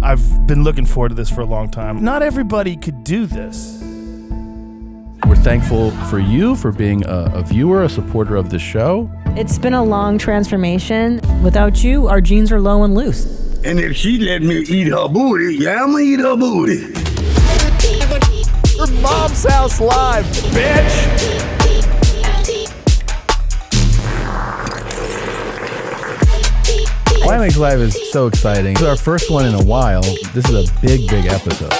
I've been looking forward to this for a long time. Not everybody could do this. We're thankful for you for being a viewer, a supporter of the show. It's been a long transformation. Without you, our jeans are low and loose. And if she let me eat her booty, yeah, I'ma eat her booty. Your mom's house live, bitch! YMH Live is so exciting. This is our first one in a while. This is a big, big episode.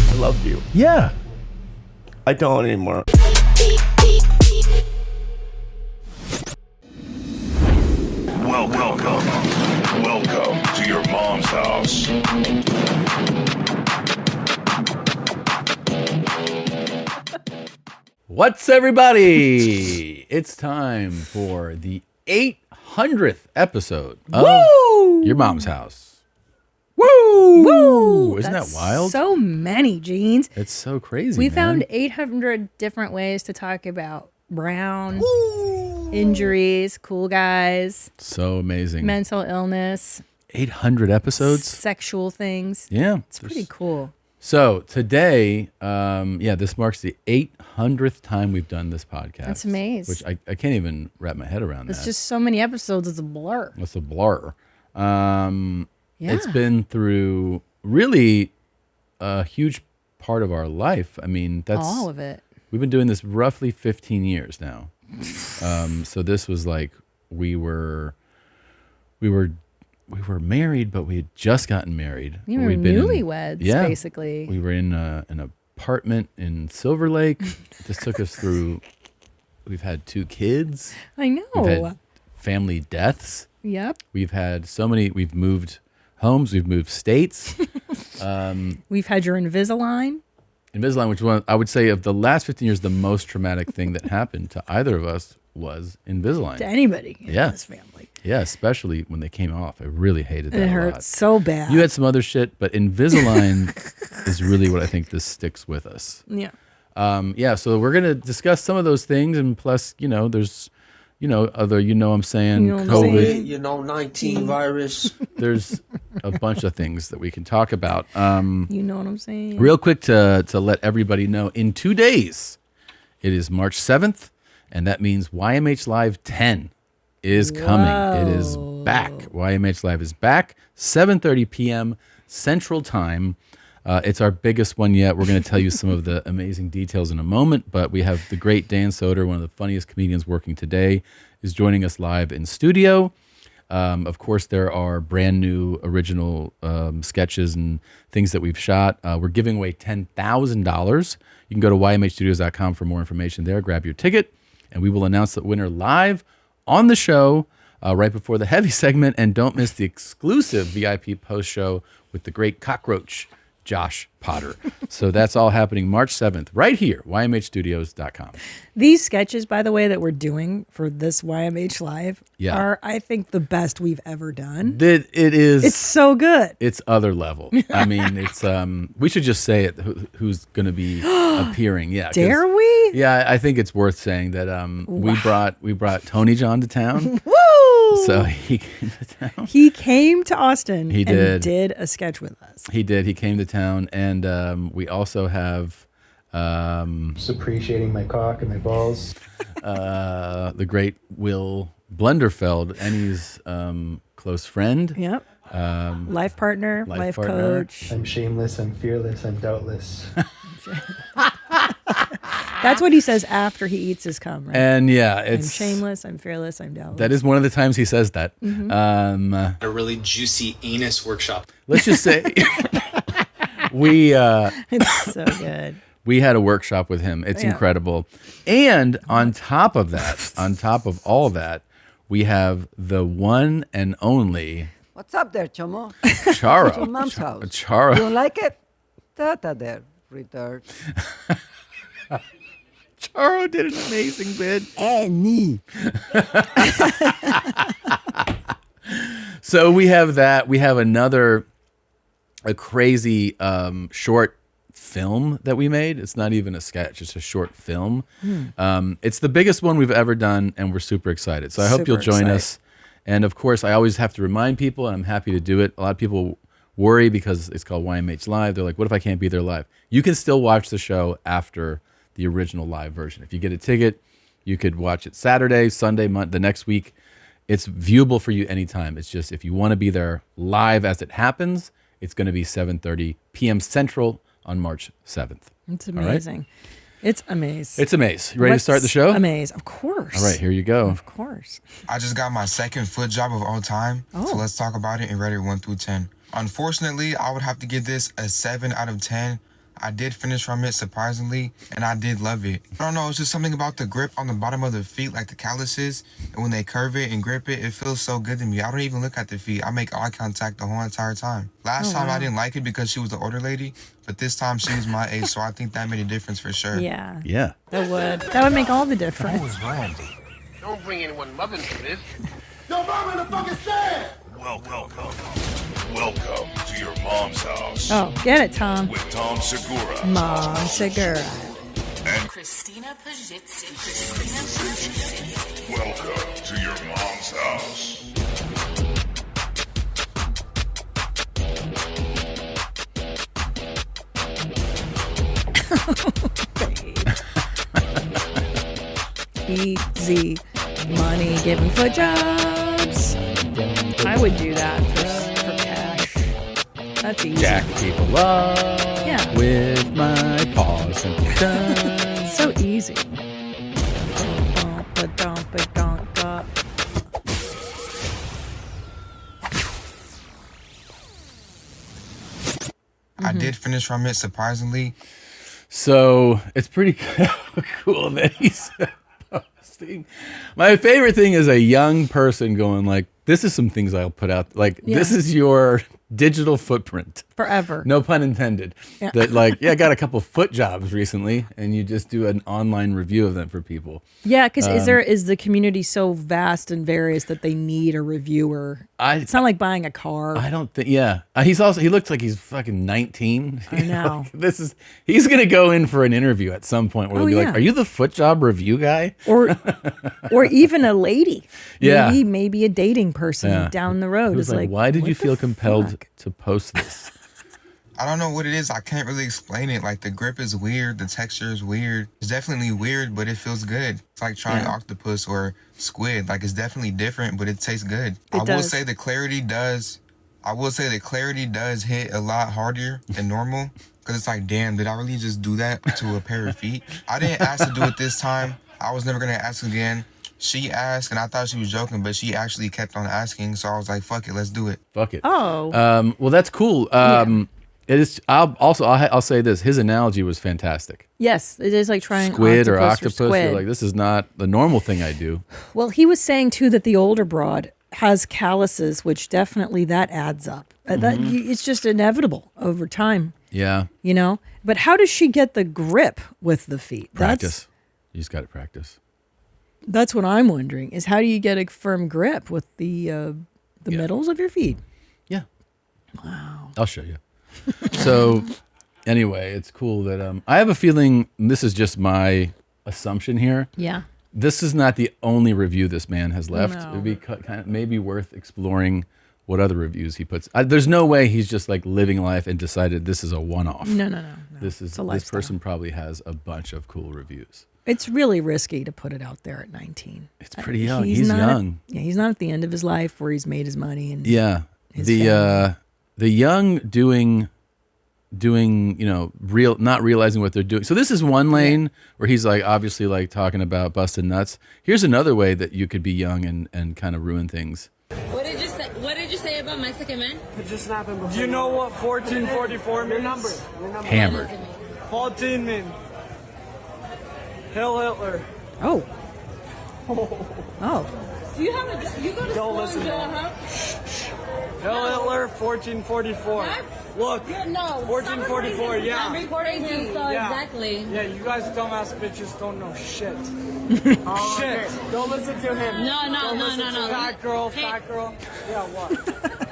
I love you. Yeah. I don't anymore. Welcome to your mom's house. What's everybody? It's time for the 800th episode of Your Mom's House. Woo! Woo! Isn't That's that wild? So many, Jeans. It's so crazy. We man. found 800 different ways to talk about Brown, injuries, cool guys, So amazing. mental illness, 800 episodes? sexual things. Yeah. It's pretty cool. So today, this marks the 800th time we've done this podcast. That's amazing. Which I can't even wrap my head around It's that. just so many episodes. It's a blur. It's a blur. Yeah. It's been through really a huge part of our life. I mean, that's all of it. We've been doing this roughly 15 years now. So this was like we were married, but we had just gotten married. You were We'd been newlyweds, basically. We were in an apartment in Silver Lake. This took us through. We've had 2 kids. I know. We've had family deaths. Yep. We've had so many. We've moved homes. We've moved states. We've had your Invisalign. Invisalign, which one I would say of the last 15 years, the most traumatic thing that happened to either of us was Invisalign. To anybody in this family. Yeah, especially when they came off. I really hated that It a hurts lot. so bad. You had some other shit, but Invisalign is really what I think this sticks with us. Yeah. So we're going to discuss some of those things, and plus, there's, other, I'm saying, You know what I'm COVID. saying? 19 virus. There's a bunch of things that we can talk about. You know what I'm saying? Real quick to let everybody know, in 2 days, it is March 7th, and that means YMH Live 10 is coming. It is back. YMH Live is back, 7:30 p.m. Central Time. It's our biggest one yet. We're going to tell you some of the amazing details in a moment, but we have the great Dan Soder, one of the funniest comedians working today, is joining us live in studio. Of course, there are brand new original sketches and things that we've shot. We're giving away $10,000. You can go to ymhstudios.com for more information there. Grab your ticket, and we will announce the winner live on the show right before the heavy segment. And don't miss the exclusive VIP post show with the great cockroach, Josh Potter. So that's all happening March 7th, right here, ymhstudios.com. These sketches, by the way, that we're doing for this YMH Live Yeah. are, I think, the best we've ever done. It is. It's so good. It's other level. I mean, it's we should just say it. Who's going to be appearing? Yeah. Dare we? Yeah, I think it's worth saying that we brought Tony John to town. Woo! So he came to town. He came to Austin He and did. did a sketch with us. He did. He came to town, and we also have Just appreciating my cock and my balls. the great Will Blenderfeld, Enny's close friend. Yep. Life partner, life coach. I'm shameless, I'm fearless, I'm doubtless. That's what he says after he eats his cum, right? And yeah, I'm it's shameless, I'm fearless, I'm doubtless. that is one of the times he says that. A really juicy anus workshop. Let's just say we It's so good. we had a workshop with him. It's incredible. And on top of that, on top of all that, we have the one and only What's up there, Chomo? Charo. Your mom's house. Charo. You don't like it? Tata there, retard. Charo did an amazing bit. Enny. So we have that. We have a crazy short film that we made. It's not even a sketch; it's a short film. It's the biggest one we've ever done, and we're super excited. So I hope you'll join us. And of course, I always have to remind people, and I'm happy to do it. A lot of people worry because it's called YMH Live. They're like, "What if I can't be there live?" You can still watch the show after the original live version. If you get a ticket, you could watch it Saturday, Sunday, the next week. It's viewable for you anytime. It's just if you want to be there live as it happens, it's going to be 7:30 p.m. Central on March 7th. It's amazing. It's amazing. It's amazing. You ready to start the show? Amazing. Of course. All right, here you go. Of course. I just got my second foot job of all time. So let's talk about it and rate it 1 through 10. Unfortunately, I would have to give this a 7 out of 10. I did finish from it, surprisingly, and I did love it. I don't know, it's just something about the grip on the bottom of the feet, like the calluses, and when they curve it and grip it, it feels so good to me. I don't even look at the feet. I make eye contact the whole entire time. Last time I didn't like it because she was the older lady, but this time she was my age, so I think that made a difference for sure. Yeah. Yeah. That would. That would make all the difference. Don't bring anyone mother into this. Yo, mom in the fucking stand! Welcome to your mom's house. Oh, get it, Tom. With Tom Segura. Mom Segura. And Christina Pajitsin. welcome to your mom's house. Easy money giving foot jobs. I would do that for cash. That's easy. Jack people up with my paws and done. So easy. I did finish from it, surprisingly. So it's pretty cool that he's posting. My favorite thing is a young person going like, this is some things I'll put out. Like, this is your digital footprint. Forever. No pun intended. Yeah. That like, I got a couple foot jobs recently, and you just do an online review of them for people. Yeah, because is the community so vast and various that they need a reviewer? It's not like buying a car. I don't think. Yeah, he looks like he's fucking 19. I know. Like, he's gonna go in for an interview at some point where they'll be like, "Are you the foot job review guy?" Or even a lady. Yeah, maybe a dating person down the road is like, why did you feel compelled to post this? I don't know what it is. I can't really explain it. Like, the grip is weird. The texture is weird. It's definitely weird, but it feels good. It's like trying octopus or squid. Like, it's definitely different, but it tastes good. I will say the clarity does hit a lot harder than normal. Because it's like, damn, did I really just do that to a pair of feet? I didn't ask to do it this time. I was never going to ask again. She asked, and I thought she was joking, but she actually kept on asking. So I was like, fuck it, let's do it. Fuck it. Oh. Well, that's cool. It is. I'll say this. His analogy was fantastic. Yes, it is like trying squid or octopus. squid. You're like, this is not the normal thing I do. Well, he was saying too that the older broad has calluses, which definitely that adds up. It's just inevitable over time. Yeah. You know. But how does she get the grip with the feet? Practice. You just got to practice. That's what I'm wondering. Is how do you get a firm grip with the middles of your feet? Yeah. Wow. I'll show you. So anyway, it's cool that I have a feeling this is just my assumption here. Yeah. This is not the only review this man has left. No. It would be kind of maybe worth exploring what other reviews he puts. There's no way he's just like living life and decided this is a one-off. No. This person probably has a bunch of cool reviews. It's really risky to put it out there at 19. It's pretty young. He's young. He's not at the end of his life where he's made his money and the young doing not realizing what they're doing. So this is one lane where he's like obviously like talking about busting nuts. Here's another way that you could be young and kind of ruin things. What did you say about Mexican men? Do you know what 1444 means? Your number. Hammered. 14 means Hail Hitler. Oh. Do you have you go to school in Joe, huh? Hail Hitler 1444. That's Look. No. 1444. Yeah. I'm recording him, so Yeah. exactly. Yeah, you guys dumbass bitches don't know shit. Shit. Don't listen to him. No. Fat girl. Yeah, what?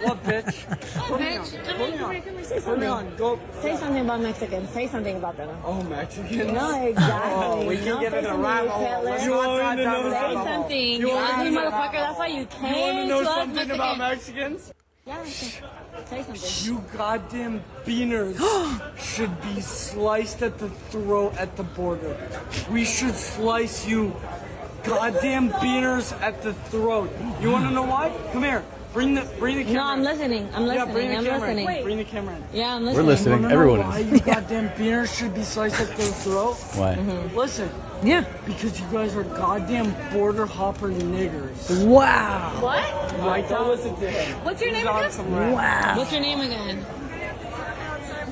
What, bitch? What, bitch? Come here. Say Put me something. on. Go. Say something about Mexicans. Say something about them. Oh, Mexicans? No, exactly. Oh, we can get in a rabbit hole. Let's not dive down the Say rabbit hole. something. You You want ugly to know- motherfucker. That's why you You want to came know to us something about Mexicans. Mexicans? Yeah. Say something. You goddamn beaners should be sliced at the throat at the border. We should slice you goddamn beaners at the throat. You want to know why? Come here. Bring the camera. No, I'm listening. I'm listening. Yeah, bring the I'm camera. listening. Bring the camera in. Yeah, I'm We're listening. listening. Everyone Why is. you goddamn beaners should be sliced at their throat? Why? Listen. Yeah. Because you guys are goddamn border hopper niggers. Wow. What? Right? Don't listen to him. What's your He's name on again? some rap. Wow. What's your name again?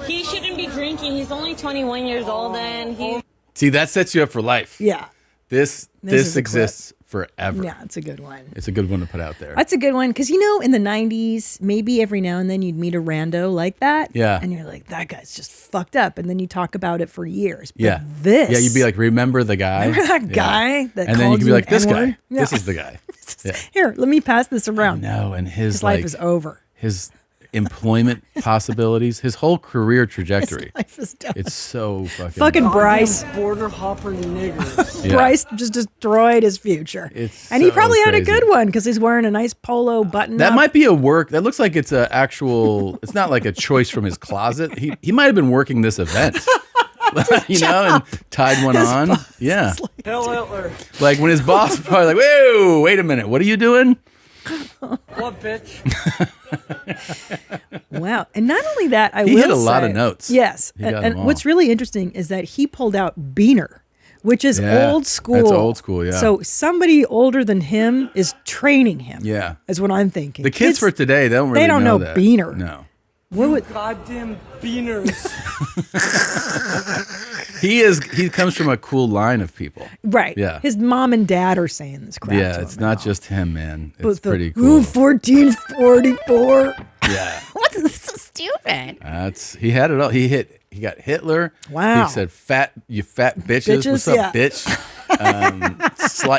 He shouldn't be drinking. He's only 21 years old and he... See, that sets you up for life. Yeah. This is a exists forever. Yeah, it's a good one. It's a good one to put out there. That's a good one because in the 90s, maybe every now and then you'd meet a rando like that. Yeah. And you're like, that guy's just fucked up. And then you talk about it for years. But Yeah. this. Yeah, you'd be like, remember the guy? Remember that Yeah. guy that and then you called could be you like, an this N-word? guy. Yeah. This is the guy. Yeah. Here, let me pass this around. No, and his life like, is over. His employment possibilities, his whole career trajectory. His life is done. It's so fucking Fucking Bryce. Border hopper niggers. Yeah. Bryce just destroyed his future. And he so probably had a crazy. good one because he's wearing a nice polo button. That up. might be a work. That looks like it's a actual. It's not like a choice from his closet. He might have been working this event, and tied one on. Yeah, Hail Hitler. like when his boss was probably like, "Whoa, wait a minute, what are you doing?" What, bitch? Wow. And not only that, I He will hit a lot say- of notes. Yes. He got And them all. what's really interesting is that he pulled out Beaner, which is Yeah, old school. that's old school, yeah. So somebody older than him is training him. Yeah, Is what I'm thinking. the kids for today, they don't really they don't know that. Beaner. No, What would, Goddamn beaners. he comes from a cool line of people. right. Yeah. His mom and dad are saying this crap. Yeah, to it's him. not just him, man. It's But the, pretty Ooh, cool. 1444. Yeah. What's this so stupid? He had it all. He got Hitler. Wow. He said, you fat bitches. Bitches, What's up, yeah. bitch?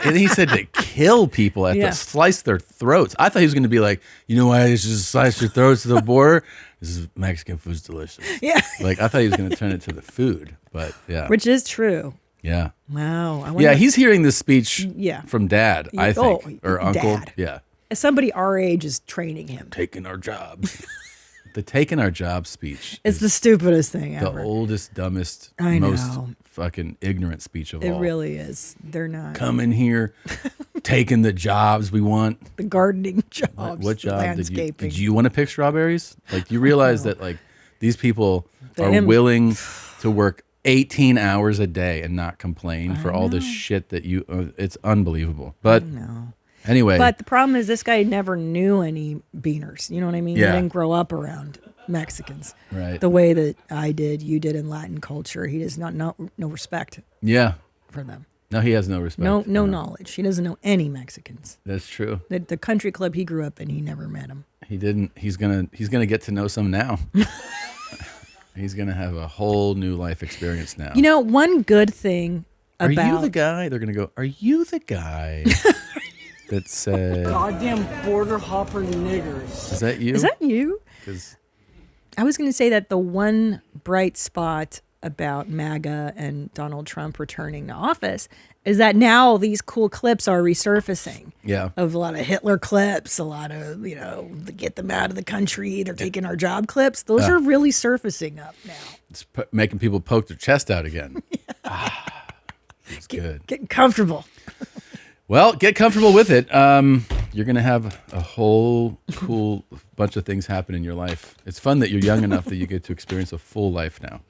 And he said to kill people Yeah. slice their throats. I thought he was going to be like, you know why I just slice your throats to the border? This is Mexican food's delicious. Yeah. Like I thought he was going to turn it to the food, but yeah. Which is true. Yeah. Wow. I wonder, Yeah, he's hearing this speech Yeah. from dad, I Oh, think, or uncle. dad. Yeah. somebody our age is training him. Taking our jobs. The taking our job speech. It's the stupidest thing The ever. oldest, dumbest, I most know. fucking ignorant speech of It all. really is. They're not. Come in here, taking the jobs we want. The gardening jobs. What the job landscaping. did you want to pick strawberries? Like you realize that like these people are Them. willing to work 18 hours a day and not complain for all the shit that it's unbelievable. But anyway, But the problem is this guy never knew any beaners. You know what I mean? Yeah. He didn't grow up around Mexicans. Right. The way that I did, you did in Latin culture. He does not know no respect yeah. for them. No, he has no respect. No knowledge. He doesn't know any Mexicans. That's true. The country club he grew up in, he never met them. He didn't. He's gonna get to know some now. He's gonna have a whole new life experience now. You know, one good thing Are about you the guy? They're gonna go. Are you the guy that said? Goddamn border hopper niggers. Is that you? Is that you? 'Cause- I was going to say that the one bright spot about MAGA and Donald Trump returning to office is that now these cool clips are resurfacing. Yeah. Of a lot of Hitler clips, a lot of, the get them out of the country, they're taking our job clips. Those are really surfacing up now. It's making people poke their chest out again. It's good. Getting comfortable. Well, get comfortable with it. You're going to have a whole cool bunch of things happen in your life. It's fun that you're young enough that you get to experience a full life now.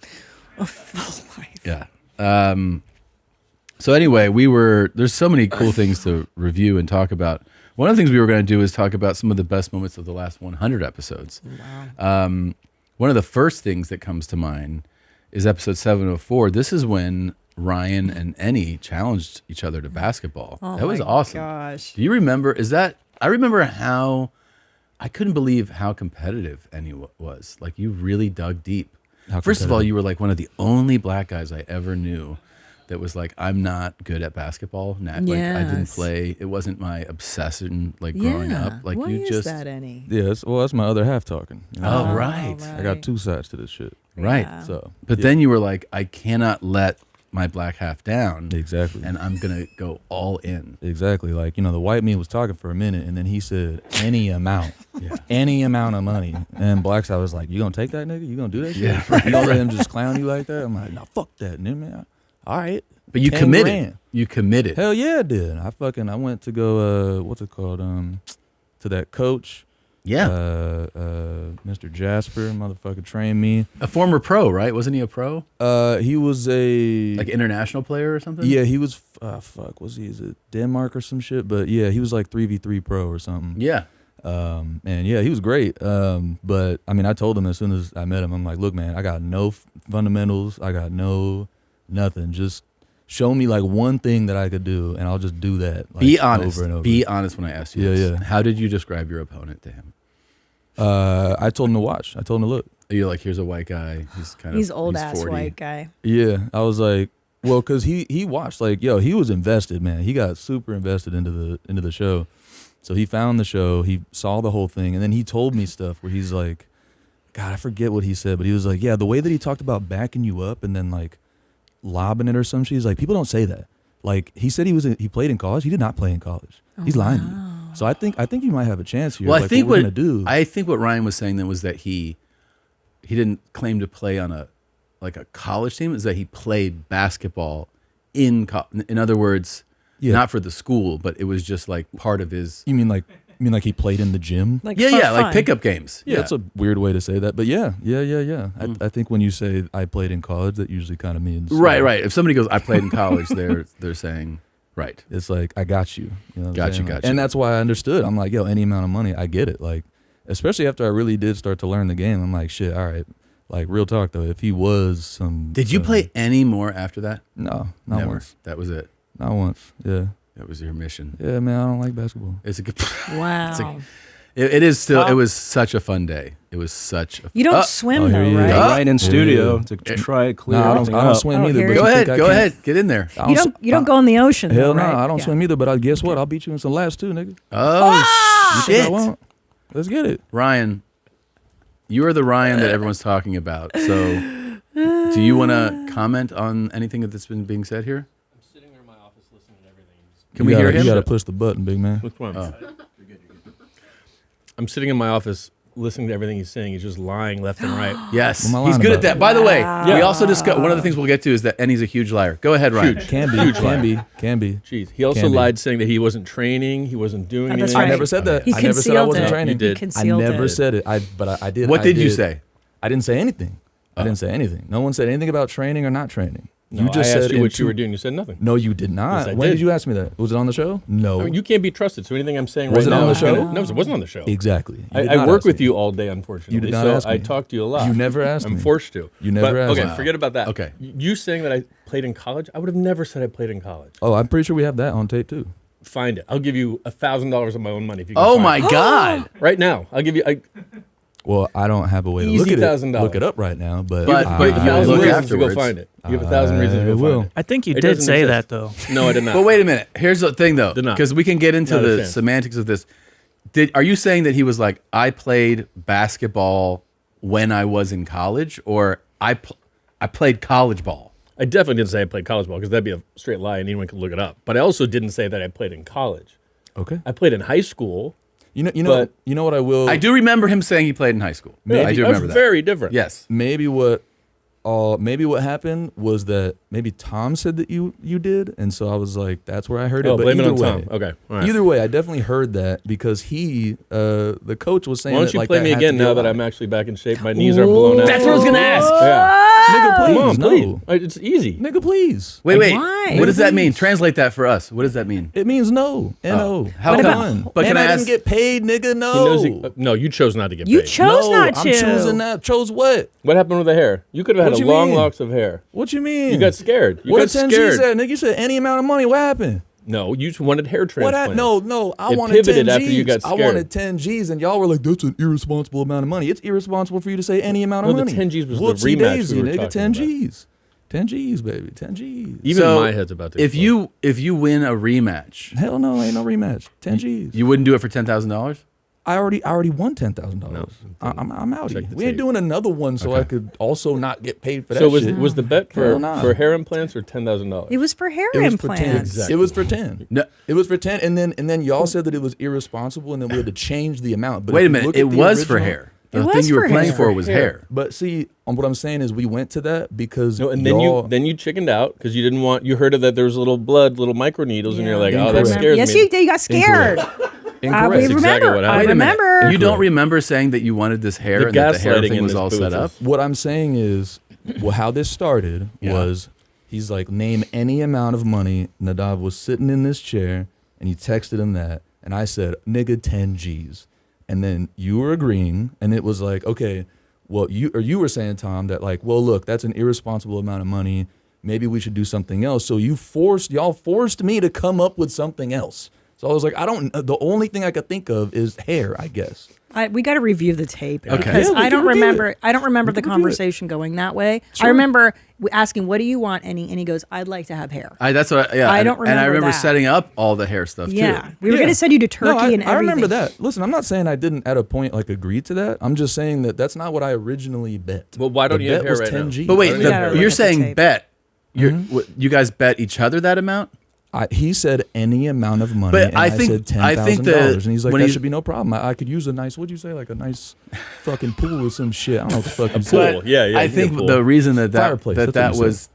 A full life. Yeah. So anyway, there's so many cool things to review and talk about. One of the things we were going to do is talk about some of the best moments of the last 100 episodes. Wow. One of the first things that comes to mind is episode 704. This is when Ryan and Enny challenged each other to basketball. Oh that was my awesome. gosh. Do you remember? I remember how I couldn't believe how competitive Enny was. Like, you really dug deep. How First of all, competitive? you were like one of the only black guys I ever knew that was like, I'm not good at basketball. Like, I didn't Yes. play. It wasn't my obsession, like, growing up. Like, Why you is just that, Enny? Yeah, that's my other half talking. you know? Oh, right. I got two sides to this shit. Right. Yeah. So, But yeah. then you were like, I cannot let my black half down. Exactly. And I'm going to go all in. Exactly. Like, the white man was talking for a minute, and then he said, any amount. Yeah. Any amount of money. And black side was like, you gonna take that nigga? You gonna do that shit? Yeah, You gonna let him just clown you like that? I'm like, no, fuck that, nigga, man. All right. But you 10 committed. grand. You committed. Hell yeah, I did. I went to go, what's it called? To that coach. Yeah. Mr. Jasper, motherfucker, trained me. A former pro, right? Wasn't he a pro? He was a Like international player or something? Yeah, he was. Was he? Is it Denmark or some shit? But yeah, he was like 3v3 pro or something. Yeah. And yeah, he was great. But I mean, I told him as soon as I met him, I'm like, look, man, I got no fundamentals. I got nothing. Just show me like one thing that I could do, and I'll just do that. Like, Be honest. Over and over. Be honest when I asked you Yeah, this. yeah. How did you describe your opponent to him? I told him to watch. I told him to look. You're like, here's a white guy. He's old ass 40. white guy. Yeah, I was like, well, because he watched, like, yo, he was invested, man. He got super invested into the show. So he found the show, he saw the whole thing, and then he told me stuff where he's like, God, I forget what he said, but he was like, yeah, the way that he talked about backing you up and then like lobbing it or some shit, he's like, people don't say that. Like, he said he played in college. He did not play in college. He's lying to you. So I think you might have a chance here. Well, like, I think what we're gonna do. I think what Ryan was saying then was that he didn't claim to play on a college team. Is that he played basketball in other words, not for the school, but it was just like part of his. You mean like he played in the gym? Like like pickup games. Yeah, that's a weird way to say that, but yeah. I think when you say I played in college, that usually kind of means right. If somebody goes, I played in college, they're saying. Right. It's like, I got you. You know what I'm Got saying? you. And that's why I understood. I'm like, yo, any amount of money, I get it. Like, especially after I really did start to learn the game, I'm like, shit, all right. Like, real talk, though, if he was some... Did you play any more after that? No, not Never. once. That was it? Not once, yeah. That was your mission? Yeah, man, I don't like basketball. It's a good... Wow. It is still... It was such a fun day. It was such a... You don't swim, though, right? Right in studio to try to clear everything I don't up. swim either. here But Go you think ahead. I Go can't- ahead. Get in there. You don't go in the ocean, Hell though, no, right? I don't Yeah. swim either, but guess what? I'll beat you in some laps, too, nigga. Oh, You think I shit. won't? Let's get it. Ryan, you are the Ryan that everyone's talking about. So do you want to comment on anything that's been being said here? I'm sitting there in my office listening to everything. Can we hear him? You got to push the button, big man. Which one? You're good. I'm sitting in my office listening to everything he's saying. He's just lying left and right. Yes, What am I he's lying good at about? that. By the way, we Yeah. also discussed one of the things we'll get to is that Enny's a huge liar. Go ahead, Ryan. Huge. Can be, Huge can liar. be. Jeez. He also Can be. lied saying that he wasn't training. He wasn't doing That's anything. right. I never said that. He I never said I concealed wasn't it. training. You did. He I concealed never it. said it. But I did. What I did you say? I didn't say anything. I didn't say anything. No one said anything about training or not training. No, You just I said asked you in what you two- were doing. You said nothing. No, you did not. Yes, I When did. did you ask me that? Was it on the show? No. I mean, you can't be trusted. So anything I'm saying Was right it now on the is gonna- show? No, it wasn't on the show. Exactly. You did I not work ask with me. you all day, unfortunately. You did not so ask I me. talk to you a lot. You never asked I'm me. forced to. You never But, asked okay, me. forget about that. Okay. You saying that I played in college? I would have never said I played in college. Oh, I'm pretty sure we have that on tape too. Find it. I'll give you $1,000 of my own money if you can Oh find my it. God! Right now, I'll give you. Well, I don't have a way to Easy look at it. $1,000. Look it up right now, but But you have you'll 1,000 look reasons to go afterwards. find it. You have 1,000 reasons to I go will. find it. I think you It did doesn't say exist. that, though. No, I did not. But wait a minute. Here's the thing, though, Did not. because we can get into Not a the chance. semantics of this. Are you saying that he was like, I played basketball when I was in college, or I played college ball? I definitely didn't say I played college ball because that'd be a straight lie and anyone could look it up. But I also didn't say that I played in college. Okay. I played in high school. You know But- what I will. I do remember him saying he played in high school. Maybe. I do That's remember that. very different. Yes. Maybe what happened was that maybe Tom said that you did, and so I was like, that's where I heard it. Oh, but blame it either on way, Tom. Okay. All right. Either way, I definitely heard that because the coach was saying. Why don't that, you like, play that me had to again be now a that lie. I'm actually back in shape? My knees are blown out. That's what I was gonna ask. Yeah. Nigga, please, Come on, no. please. It's easy. Nigga, please. Wait. Why? What does that mean? Translate that for us. What does that mean? It means no. N-O. How What come? about? But can and I I ask- didn't get paid, nigga. He No. knows no, you chose not to get You paid. chose not to. I'm choosing that. Chose what? What happened with the hair? You could have had What a you long mean? locks of hair. What you mean? You got scared. You What got did 10G scared. said, nigga? You said any amount of money. What happened? No, you just wanted hair transplants. No, I It wanted 10 pivoted G's. after you got I scared. wanted 10 G's, and y'all were like, that's an irresponsible amount of money. It's irresponsible for you to say any amount of No, the money. 10 G's was the Whoopsie rematch daisy, we were nigga. talking 10 about. G's. 10 G's, baby. 10 G's. Even So, my head's about to if you win a rematch, Hell no, ain't no rematch. 10 G's. you wouldn't do it for $10,000? I already won $10,000. No, I'm out. check the We ain't tape. doing another one so I could also not get paid for that So was shit. was the bet Hell nah. for hair implants or $10,000? It was for hair It was for implants. 10. Exactly. It was for 10. No. It was for 10, and then y'all said that it was irresponsible, and then we had to change the amount. But Wait if a you minute. look It at the was for original- hair. It The was thing you were for playing hair. for was hair. But see, what I'm saying is, we went to that because No, and y'all, then you chickened out because you didn't want. You heard that there was little micro needles, and you're like, oh, that Incorrect. scares Yes, me. you did. You got scared. Incorrect. We That's remember. exactly what I happened. Wait a minute. remember. You don't remember saying that you wanted this hair The and that the hair gaslighting thing in was this all booth set is- up? What I'm saying is, well, how this started Yeah. was he's like, name any amount of money. Nadav was sitting in this chair, and he texted him that, and I said, nigga, 10 G's. And then you were agreeing, and it was like, okay, well, you were saying, Tom, that like, well, look, that's an irresponsible amount of money. Maybe we should do something else. So y'all forced me to come up with something else. So I was like, the only thing I could think of is hair, I guess. We got to review the tape because Yeah, we I don't can review remember. it. I don't remember the can review it. conversation going that way. Sure. I remember asking, "What do you want?" And he goes, "I'd like to have hair." That's what. Yeah, I and- don't And I remember remember that. setting up all the hair stuff Yeah, too. we were going to send you to Turkey No, and everything. I remember that. Listen, I'm not saying I didn't at a point like agree to that. I'm just saying that that's not what I originally bet. Well, why don't The you have bet hair was right 10 now? G's. But wait, We gotta look you're at the saying tape. bet. You guys bet each other that amount? He said any amount of money, But and I I think- said I think $10,000, that and he's like, when that he- should be no problem. I could use a nice, what'd you say, like a nice fucking pool or some shit. I don't know what the fuck you pool. said. Well, yeah, I you think get a pool. the reason that Fireplace, that's what he said.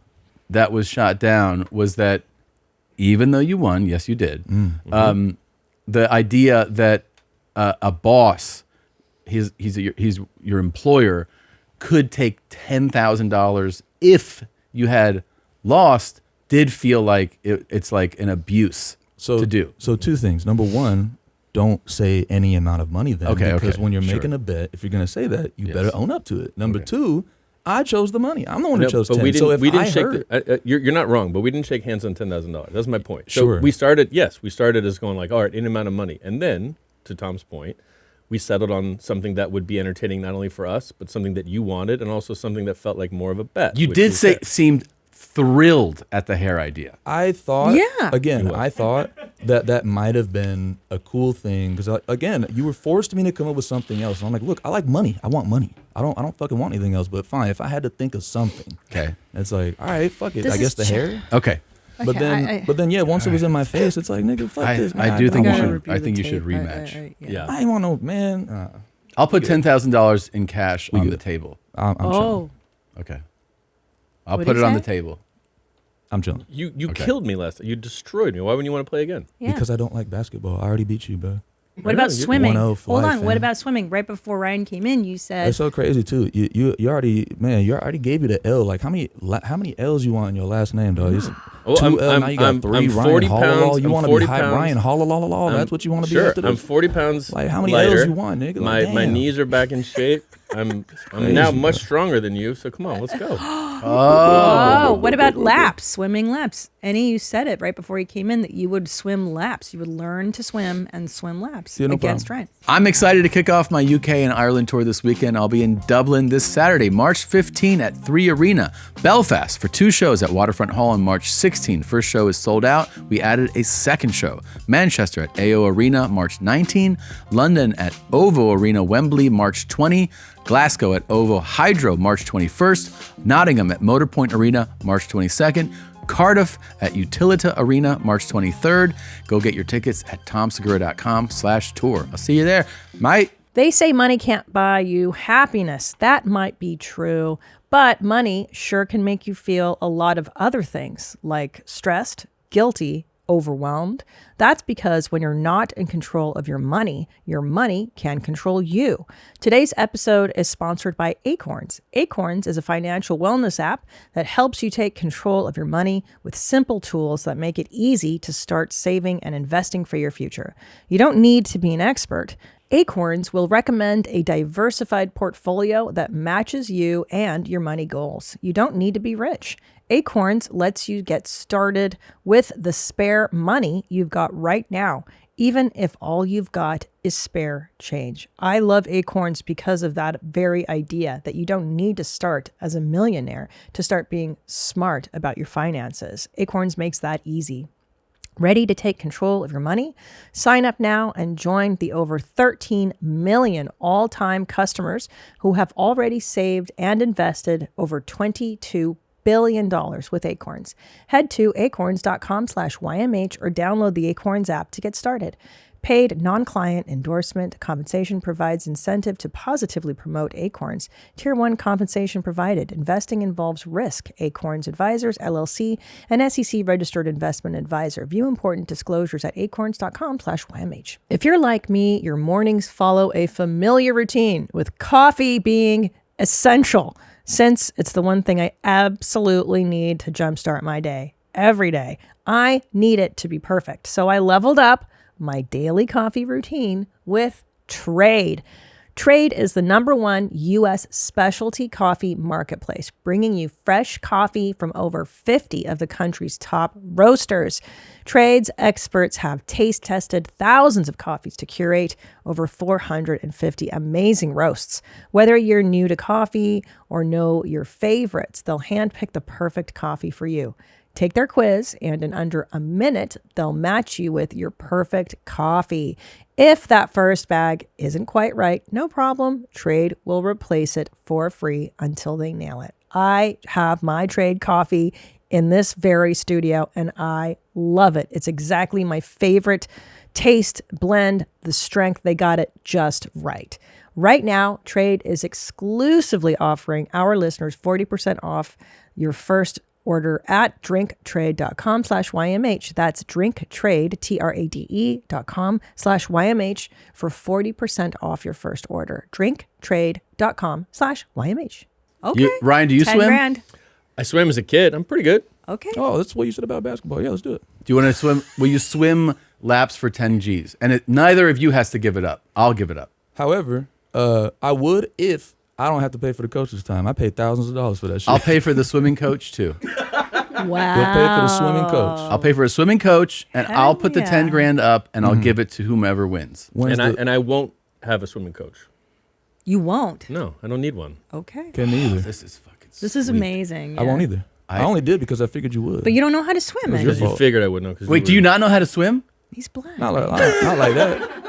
that was shot down was that even though you won, yes, you did. The idea that a boss, he's your employer, could take $10,000 if you had lost, did feel like it's like an abuse to do. So two things. Number one, don't say any amount of money then. Okay, Because when you're sure. making a bet, if you're going to say that, you Yes. better own up to it. Number two, I chose the money. I'm the one who chose but 10. we didn't. So if we didn't I shake. heard, You're not wrong, but we didn't shake hands on $10,000. That's my point. So Sure. we started. Yes, we started as going like, all right, any amount of money, and then to Tom's point, we settled on something that would be entertaining not only for us, but something that you wanted, and also something that felt like more of a bet. You which did was say hair. seemed thrilled at the hair idea. I thought, Yeah. again, I thought that might have been a cool thing because, again, you were forced me to come up with something else. And I'm like, look, I like money. I want money. I don't fucking want anything else. But fine, if I had to think of something, Okay. it's like, all right, fuck it. This I guess is the ch- hair. Okay. But then, yeah, once it was in my face, it's like, nigga, fuck this. Man. I do think you gotta should. review I the think you tape. should rematch. Yeah. I ain't want no man. I'll put $10,000 in cash on the good. table. I'm chilling. Oh, Okay. I'll What'd put he it on the say? table. I'm chilling. You Okay. killed me last. You destroyed me. Why wouldn't you want to play again? yeah. Because I don't like basketball. I already beat you, bro. What about you're swimming? 1-0 for Hold life, on. What fam. about swimming? Right before Ryan came in, you said It's so crazy too. You already, man. You already gave you the L. Like how many L's you want in your last name, dog? It's Well, 2 L. Now you got 3. I'm Ryan 40 Hollowall. pounds. You I'm want to 40 be high pounds. Ryan Hollowall. That's what you want to be Sure, after this. I'm 40 pounds. Like how many lighter. L's you want, nigga? Like, My damn. knees are back in shape. I'm Crazy, now much bro. stronger than you. So come on, let's go. Oh, what about laps? Swimming laps. Enny, you said it right before he came in that you would swim laps. You would learn to swim and swim laps Yeah, no against problem. Ryan. I'm excited to kick off my UK and Ireland tour this weekend. I'll be in Dublin this Saturday, March 15 at 3 Arena. Belfast for 2 shows at Waterfront Hall on March 16. First show is sold out. We added a second show. Manchester at AO Arena, March 19. London at OVO Arena, Wembley, March 20. Glasgow at OVO Hydro, March 21st. Nottingham at Motorpoint Arena, March 22nd. Cardiff at Utilita Arena, March 23rd. Go get your tickets at tomsegura.com/tour. I'll see you there, mate. They say money can't buy you happiness. That might be true, but money sure can make you feel a lot of other things like stressed, guilty, overwhelmed. That's because when you're not in control of your money can control you. Today's episode is sponsored by Acorns. Acorns is a financial wellness app that helps you take control of your money with simple tools that make it easy to start saving and investing for your future. You don't need to be an expert. Acorns will recommend a diversified portfolio that matches you and your money goals. You don't need to be rich. Acorns lets you get started with the spare money you've got right now, even if all you've got is spare change. I love Acorns because of that very idea that you don't need to start as a millionaire to start being smart about your finances. Acorns makes that easy. Ready to take control of your money? Sign up now and join the over 13 million all-time customers who have already saved and invested over $22 billion with Acorns. Head to acorns.com/YMH or download the Acorns app to get started. Paid non-client endorsement compensation provides incentive to positively promote Acorns. Tier 1 compensation provided. Investing involves risk. Acorns Advisors, LLC, an SEC registered investment advisor. View important disclosures at acorns.com/YMH. If you're like me, your mornings follow a familiar routine, with coffee being essential, since it's the one thing I absolutely need to jumpstart my day every day. I need it to be perfect. So I leveled up my daily coffee routine with Trade. Trade is the #1 U.S. specialty coffee marketplace, bringing you fresh coffee from over 50 of the country's top roasters. Trade's experts have taste tested thousands of coffees to curate over 450 amazing roasts. Whether you're new to coffee or know your favorites, they'll handpick the perfect coffee for you. Take their quiz, and in under a minute, they'll match you with your perfect coffee. If that first bag isn't quite right, no problem. Trade will replace it for free until they nail it. I have my Trade coffee in this very studio, and I love it. It's exactly my favorite taste, blend, the strength. They got it just right. Right now, Trade is exclusively offering our listeners 40% off your first order at drinktrade.com/YMH. That's drinktrade, TRADE.com/YMH for 40% off your first order. Drinktrade.com/YMH. Okay. Ryan, do you 10 swim? grand. I swam as a kid. I'm pretty good. Okay. Oh, that's what you said about basketball. Yeah, let's do it. Do you want to swim? Will you swim laps for 10 G's? And neither of you has to give it up. I'll give it up. However, I would if I don't have to pay for the coach's time. I pay thousands of dollars for that shit. I'll pay for the swimming coach too. Wow. You'll pay for the swimming coach. I'll pay for a swimming coach, and Hell I'll put the yeah. 10 grand up, and I'll give it to whomever wins. And I won't have a swimming coach. You won't? No, I don't need one. Okay. Can't either. This is fucking This is amazing. I won't yeah. either. I only did because I figured you would. But you don't know how to swim, It was your Enny. fault. You figured I would know. Wait, do you not know how to swim? He's blind. Not like that.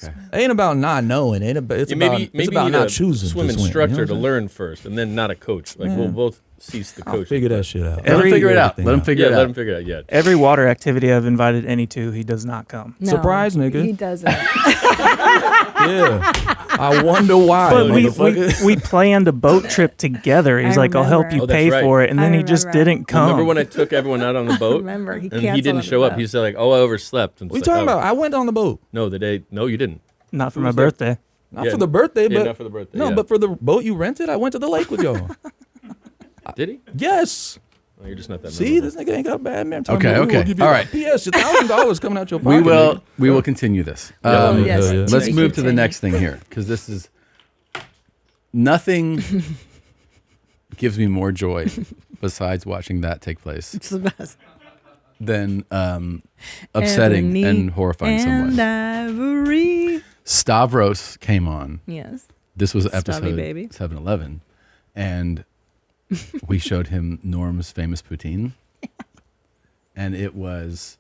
It ain't about not knowing. It's Yeah, about, maybe it's about you not need a choosing swim to swim. instructor you know to what I'm learn first, and then not a coach. Like Yeah. we'll both cease the saying? I'll coach. figure that shit out. Let him figure it out. Let him figure it out. Let him figure it out. Yeah. Every water activity I've invited Enny to, he does not come. No, Surprise, nigga. He doesn't. Yeah. I wonder why. But motherfucker. we planned a boat trip together. He's like, I'll help you Oh, that's pay right. for it. And then he just didn't come. Remember when I took everyone out on the boat? Remember, he and he canceled didn't on the show up. boat. He said like, "Oh, I overslept." And What you it's like, talking oh. about? I went on the boat. No, no, you didn't. Not for Who my was there? birthday. Not Yeah, for the birthday, yeah, but not for the birthday. No, yeah. but for the boat you rented, I went to the lake with y'all. Did he? Yes. Oh, you're just not that. See, memorable. this nigga ain't got a bad memory. Okay, okay. All right. P.S. $1,000 coming out your pocket. We will continue this. Yes. Let's Please move to the continue. next thing here, because this is nothing gives me more joy besides watching that take place It's the best. than upsetting Ebony and horrifying someone. and ivory. Stavros came on. Yes. This was Stabby episode baby. 711, and we showed him Norm's famous Poutine, and it was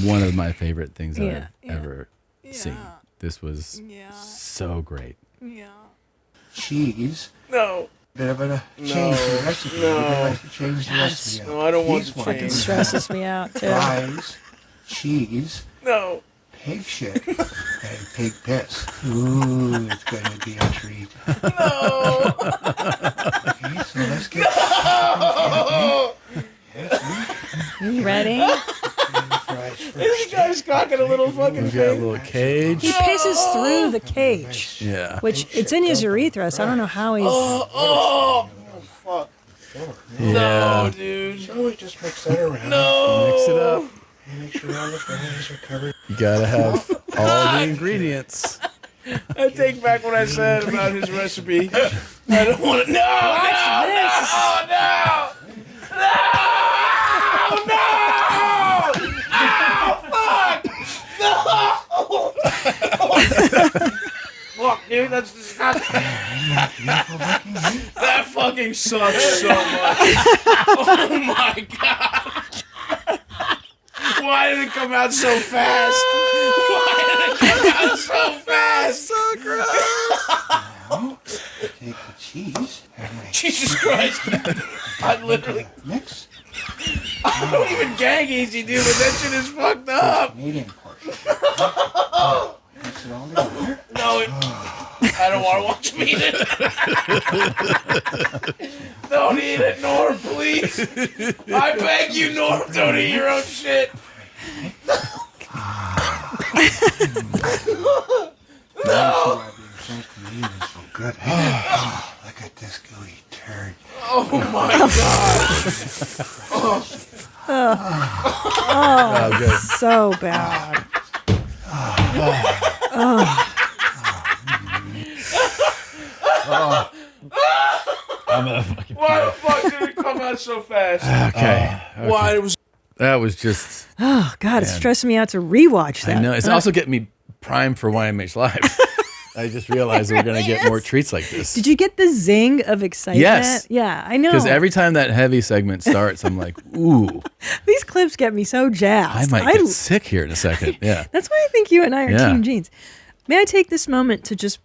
one of my favorite things I've ever seen. This was so great. Cheese. No. Bit of a change the recipe. Change the recipe. No, I don't want to Fucking change. stresses me out too. Fries, cheese, No. pig shit, and pig piss. Ooh, it's going to be a treat. No. Okay, so let's get. You ready? This guy's cocking a little fucking We got a thing. little cage. He pisses through the cage. Yeah. Which it's in his urethra, so I don't know how he's. Oh, fuck. Yeah. No, dude. So we just mix that around. No. Mix it up. Make sure all the fries are covered. You gotta have all the ingredients. I take back what I said about his recipe. I don't want to. No. Watch this. Oh, no. dude. That's disgusting. That fucking sucks so much. Oh my god. Why did it come out so fast? Why did it come out so fast? So gross. Now, take the cheese. Jesus Christ. I literally... Mix. I don't even gag easy, dude, but that shit is fucked up. Canadian portion. Mix it all together. No, I don't want to watch him eat it. Don't eat it, Norm, please. I beg you, Norm, don't eat your own shit. No. Canadian is so good. Oh, look at this gooey turd. Oh my god. Oh, so bad. I'm gonna fucking. Why the fuck did it come out so fast? Okay. Why it was... That was just. Oh God, it's Man. stressing me out to rewatch that. I know. It's also getting me primed for YMH Live. I just realized we're going to get more treats like this. Did you get the zing of excitement? Yes. Yeah, I know. Because every time that heavy segment starts, I'm like, ooh. These clips get me so jazzed. I might get sick here in a second. Yeah. That's why I think you and I are Yeah. Team Jeans. May I take this moment to just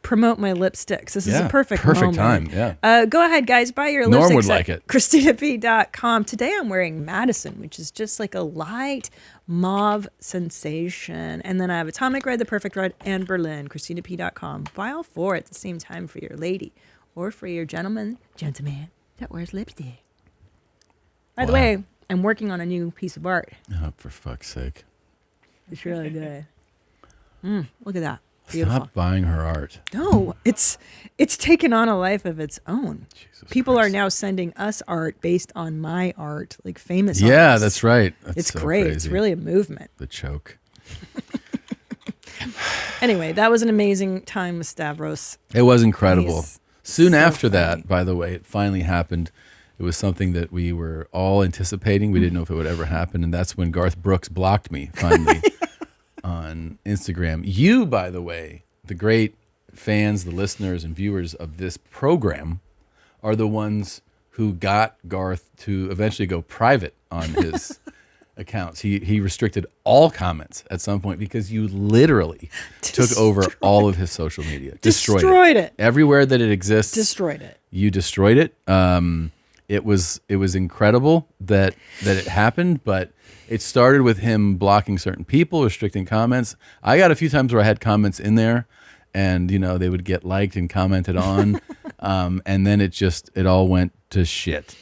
promote my lipsticks? This is a perfect moment. time. Yeah. Go ahead, guys. Buy your Norm lipsticks would at like it. ChristinaP.com. Today I'm wearing Madison, which is just like a light mauve sensation. And then I have Atomic Red, the perfect red, and Berlin. ChristinaP.com. Buy all four at the same time for your lady or for your gentleman that wears lipstick. By the way, I'm working on a new piece of art. Oh, for fuck's sake. It's really good. Look at that. Beautiful. Stop buying her art. No, it's taken on a life of its own. People are now sending us art based on my art, like famous Yeah, artists. that's right. That's It's so great. crazy. It's really a movement. The choke. Anyway, that was an amazing time with Stavros. It was incredible. He's Soon so after funny. that, by the way, it finally happened. It was something that we were all anticipating. We didn't know if it would ever happen. And that's when Garth Brooks blocked me finally on Instagram. You, by the way, the great fans, the listeners and viewers of this program are the ones who got Garth to eventually go private on his accounts. He restricted all comments at some point because you literally took over all of his social media. Destroyed it. Everywhere that it exists. Destroyed it. You destroyed it. It was incredible that it happened, but it started with him blocking certain people, restricting comments. I got a few times where I had comments in there, and they would get liked and commented on, and then it all went to shit.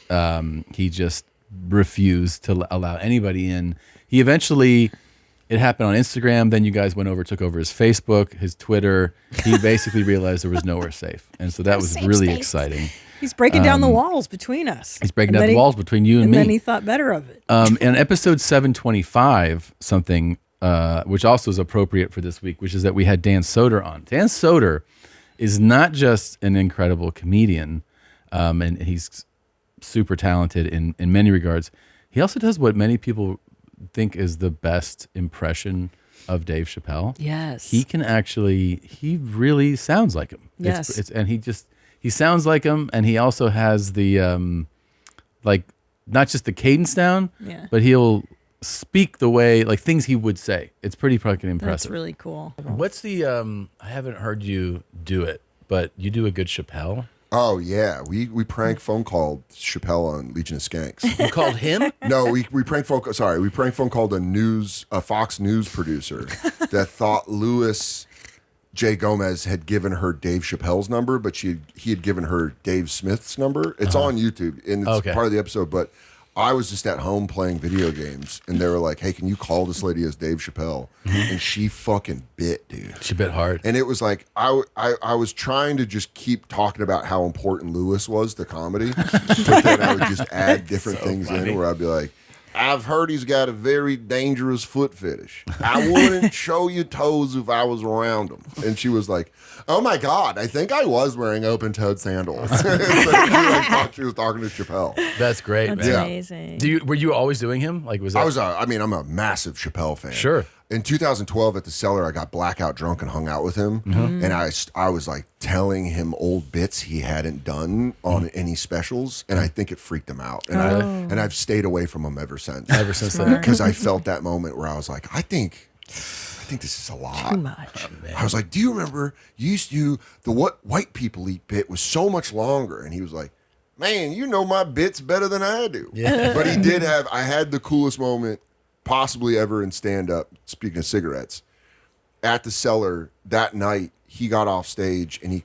He just refused to allow anybody in. He eventually. It happened on Instagram. Then you guys took over his Facebook, his Twitter. He basically realized there was nowhere safe, and so that was really exciting. He's breaking down the walls between us. He's breaking down the walls between you and me. And then he thought better of it. In episode 725, something which also is appropriate for this week, which is that we had Dan Soder on. Dan Soder is not just an incredible comedian, and he's super talented in many regards. He also does what many people think is the best impression of Dave Chapelle. Yes. He really sounds like him. Yes. And he sounds like him, and he also has the not just the cadence down, but he'll speak the way, like things he would say. It's pretty fucking impressive. That's really cool. What's the I haven't heard you do it, but you do a good Chapelle. Oh yeah, we prank phone called Chapelle on Legion of Skanks. You called him? No, we prank phone. Sorry, we prank phone called a Fox News producer that thought Louis J. Gomez had given her Dave Chappelle's number, but he had given her Dave Smith's number. It's on YouTube and it's part of the episode. But I was just at home playing video games, and they were like, "Hey, can you call this lady as Dave Chapelle?" And she fucking bit, dude. She bit hard. And it was like I was trying to just keep talking about how important Lewis was to comedy, but then I would just add different things in where I'd be like, "I've heard he's got a very dangerous foot fetish. I wouldn't show you toes if I was around him." And she was like, "Oh my God, I think I was wearing open-toed sandals." It's like, I thought she was talking to Chapelle. That's great, That's man. amazing. Were you always doing him? Like, was that? I'm a massive Chapelle fan. Sure. in 2012 at the Cellar, I got blackout drunk and hung out with him, and I was like telling him old bits he hadn't done on any specials, and I think it freaked him out, and I've stayed away from him ever since. Ever since then, because I felt that moment where I was like, I think this is a lot. Too much. I was like, do you remember you used to the what white people eat bit was so much longer, and he was like, man, you know my bits better than I do. Yeah. But I had the coolest moment possibly ever in stand-up, speaking of cigarettes. At the Cellar that night, he got off stage and he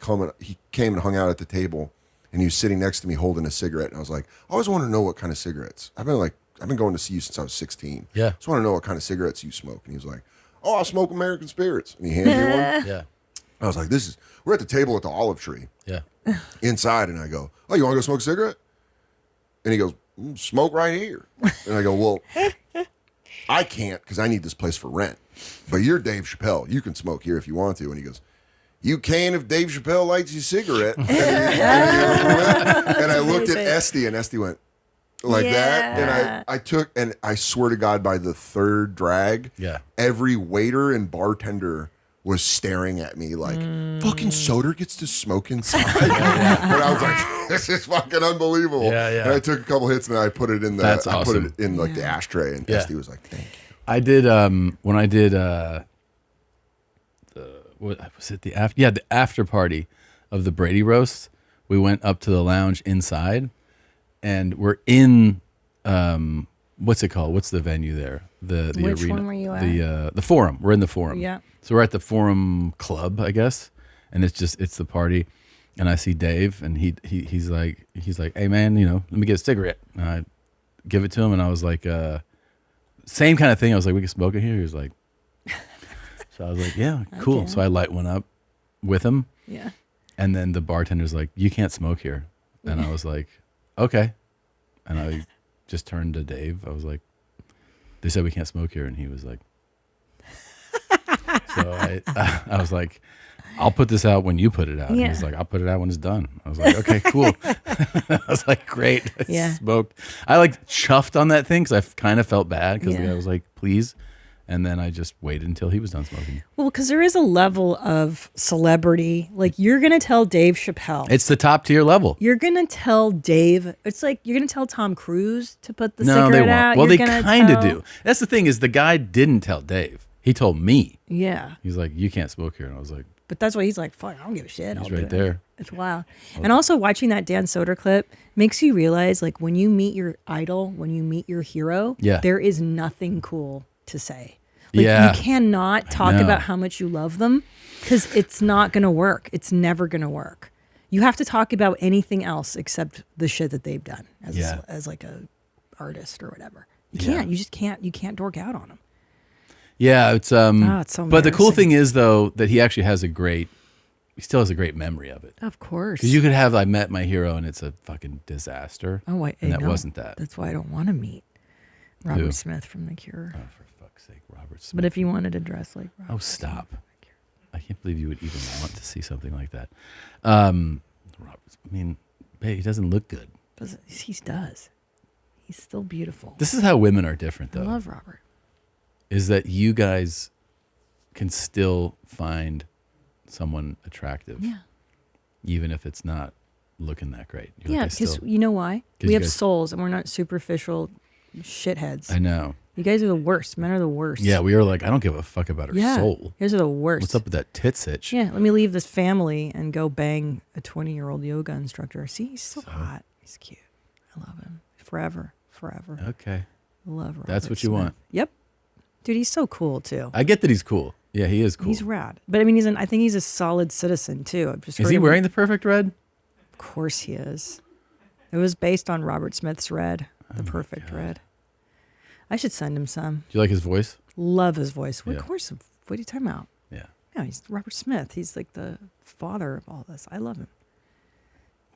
came and hung out at the table, and he was sitting next to me holding a cigarette, and I was like, I always want to know what kind of cigarettes. I've been going to see you since I was 16. Yeah. Just want to know what kind of cigarettes you smoke. And he was like, oh, I smoke American Spirits. And he handed me one. Yeah. I was like, we're at the table at the Olive Tree. Yeah. Inside, and I go, oh, you want to go smoke a cigarette? And he goes, smoke right here. And I go, well, I can't because I need this place for rent. But you're Dave Chapelle. You can smoke here if you want to. And he goes, you can if Dave Chapelle lights you a cigarette. And I looked at Esty, and Esty went like that. And I took, and I swear to God, by the third drag, every waiter and bartender was staring at me like, fucking Soder gets to smoke inside. And I was like, this is fucking unbelievable. Yeah. And I took a couple hits, and I put it in That's I awesome. put it in like the ashtray, and Esty was like, thank you. I did when I did what was it, the after party of the Brady roast. We went up to the lounge inside, and we're in what's it called? What's the venue there? The Which arena. one were you at? The Forum. We're in the Forum. Yeah. So we're at the Forum Club, I guess, and it's the party, and I see Dave, and he's like, hey man, let me get a cigarette. And I give it to him, and I was like, same kind of thing. I was like, we can smoke it here. He was like, so I was like, yeah, cool. Okay. So I light one up with him. Yeah. And then the bartender's like, you can't smoke here. And I was like, okay. And I just turned to Dave. I was like, they said we can't smoke here. And he was like, so I was like, I'll put this out when you put it out. And he was like, I'll put it out when it's done. I was like, okay, cool. I was like, great. I smoked. I like chuffed on that thing because I kind of felt bad because the guy was like, please. And then I just waited until he was done smoking. Well, because there is a level of celebrity. Like, you're going to tell Dave Chapelle. It's the top tier level. You're going to tell Dave. It's like you're going to tell Tom Cruise to put the No, cigarette they won't. out. Well, You're they gonna kind of tell- do. That's the thing is the guy didn't tell Dave. He told me. Yeah. He's like, you can't smoke here. And I was like, But that's why he's like, fuck, I don't give a shit. He's I'll do right it. there. It's wild. And also watching that Dan Soder clip makes you realize, like, when you meet your idol, when you meet your hero, there is nothing cool to say. Like, you cannot talk about how much you love them because it's not going to work. It's never going to work. You have to talk about anything else except the shit that they've done as like a artist or whatever. You can't. You just can't. You can't dork out on them. yeah, it's it's so but the cool embarrassing. thing is though that he actually has he still has a great memory of it. Of course. Because you could have I met my hero and it's a fucking disaster. Oh, wait, and that no. wasn't that. That's why I don't want to meet Robert Who? Smith from The Cure. Oh, for fuck's sake, Robert Smith. But if you wanted to dress like Robert Oh, stop. I can't believe you would even want to see something like that. Robert, I mean, hey, he doesn't look good. But he does. He's still beautiful. This is how women are different, though. I love Robert. Is that you guys can still find someone attractive. Yeah. Even if it's not looking that great. You're Yeah, like, I because still- you know why? 'cause We you have guys- souls and we're not superficial shitheads. I know. You guys are the worst. Men are the worst. Yeah, we were like, I don't give a fuck about her Yeah. soul. You guys are the worst. What's up with that tit sitch? Yeah, let me leave this family and go bang a 20-year-old yoga instructor. See, he's so hot. He's cute. I love him. Forever. Okay. I love Robert That's what you Smith. want. Yep. Dude, he's so cool, too. I get that he's cool. Yeah, he is cool. He's rad. But I mean, I think he's a solid citizen, too. I've just Is heard he him- wearing the perfect red? Of course he is. It was based on Robert Smith's red, the perfect red. I should send him some. Do you like his voice? Love his voice. Yeah. Of course. What are you talking about? Yeah. No, he's Robert Smith. He's like the father of all this. I love him.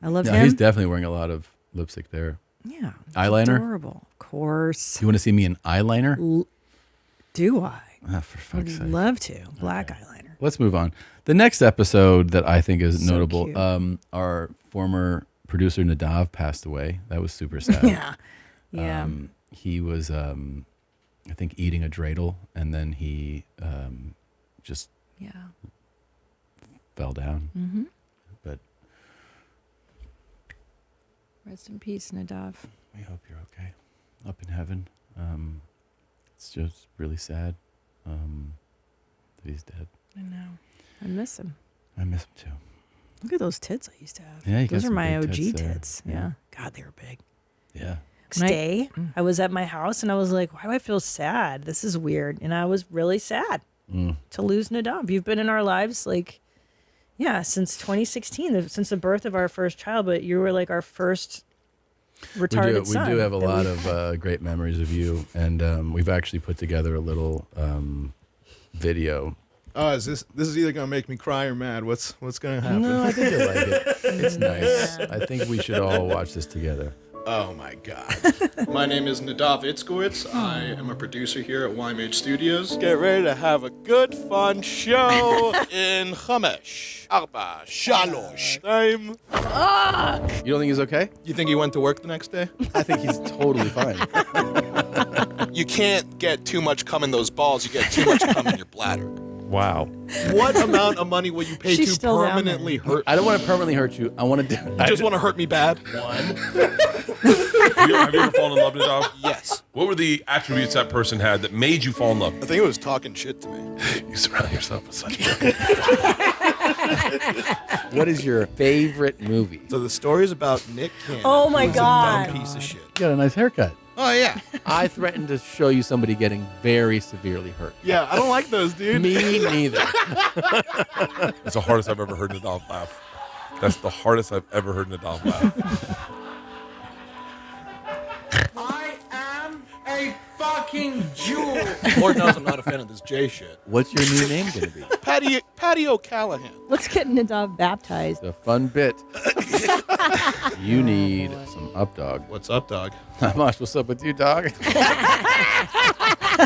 I love No, him. he's definitely wearing a lot of lipstick there. Yeah. Eyeliner? Adorable. Of course. You want to see me in eyeliner? Do I? Ah, for fuck's Would sake. love to. Black eyeliner. Let's move on. The next episode that I think is So notable, cute. our former producer Nadav passed away. That was super sad. Yeah. Yeah. He was I think, eating a dreidel, and then he just fell down. Mm-hmm. But Rest in peace, Nadav. we hope you're okay up in heaven. It's just really sad that he's dead. I know. I miss him. I miss him too. Look at those tits I used to have. Yeah, you got those are some my big OG tits there. tits. Yeah. Yeah. God, they were big. Yeah. Day, I was at my house and I was like, why do I feel sad? This is weird. And I was really sad to lose Nadav. You've been in our lives since 2016, since the birth of our first child, but you were like our first retarded son. We do have a that lot we- of great memories of you, and we've actually put together a little video. Oh, is this is either gonna make me cry or mad? What's gonna happen? No, I think you'll like it. It's nice. I think we should all watch this together. Oh my God. My name is Nadav Itzkowitz. I am a producer here at YMH Studios. Get ready to have a good, fun show in Chamesh, Arba, Shalosh. Time. You don't think he's okay? You think he went to work the next day? I think he's totally fine. You can't get too much cum in those balls. You get too much cum in your bladder. Wow. What amount of money will you pay She's to still down permanently hurt? I don't want to permanently hurt you. I want to do. You just want to hurt me bad? Have you ever fallen in love, Nadav? Yes. What were the attributes that person had that made you fall in love? I think it was talking shit to me. You surround yourself with such What is your favorite movie? So the story's about Nick Cannon. Oh my who's God. a dumb piece of shit. You got a nice haircut. Oh yeah. I threatened to show you somebody getting very severely hurt. Yeah, I don't like those, dude. Me neither. That's the hardest I've ever heard Nadav laugh. That's the hardest I've ever heard Nadav laugh. I am a fucking Jew. Lord knows I'm not a fan of this J shit. What's your new name going to be? Patty O'Callahan. Let's get Nadav baptized. The fun bit. You need some up, dog. What's up, dog? Mosh, what's up with you, dog?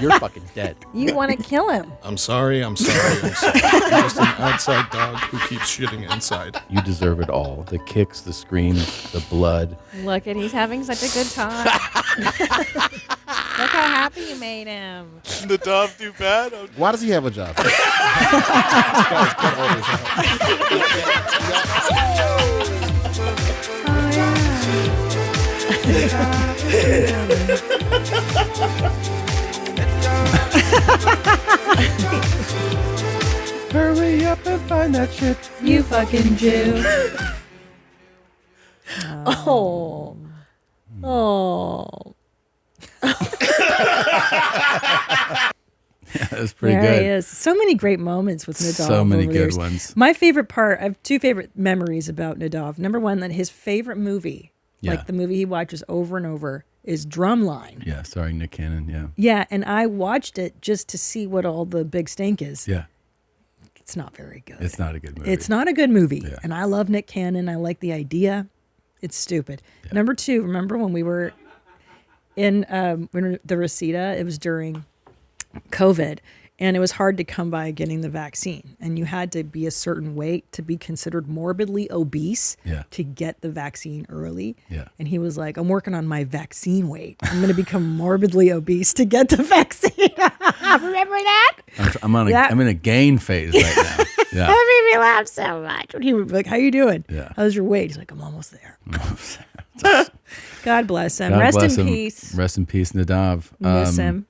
You're fucking dead. You want to kill him. I'm sorry. I'm just an outside dog who keeps shitting inside. You deserve it all. The kicks, the screams, the blood. Look at he's having such a good time. Look how happy you made him. The dove do bad? Why does he have a job? Hurry up and find that shit. You fucking Jew. Oh. Oh. That's pretty there good. he is. So many great moments with Nadav. So many over the good years. ones. My favorite part, I have two favorite memories about Nadav. Number one, that his favorite movie, Yeah. like the movie he watches over and over, is Drumline. Yeah, starring Nick Cannon, yeah. Yeah, and I watched it just to see what all the big stink is. Yeah. It's not very good. It's not a good movie. It's not a good movie. Yeah. And I love Nick Cannon. I like the idea. It's stupid. Yeah. Number two, remember when we were in the Reseda? It was during COVID. And it was hard to come by getting the vaccine. And you had to be a certain weight to be considered morbidly obese to get the vaccine early. Yeah. And he was like, I'm working on my vaccine weight. I'm going to become morbidly obese to get the vaccine. Remember that? I'm in a gain phase right now. Yeah. That made me laugh so much. When he would be like, how you doing? Yeah. How's your weight? He's like, I'm almost there. God bless him. God Rest bless in him. peace. Rest in peace, Nadav. Miss him.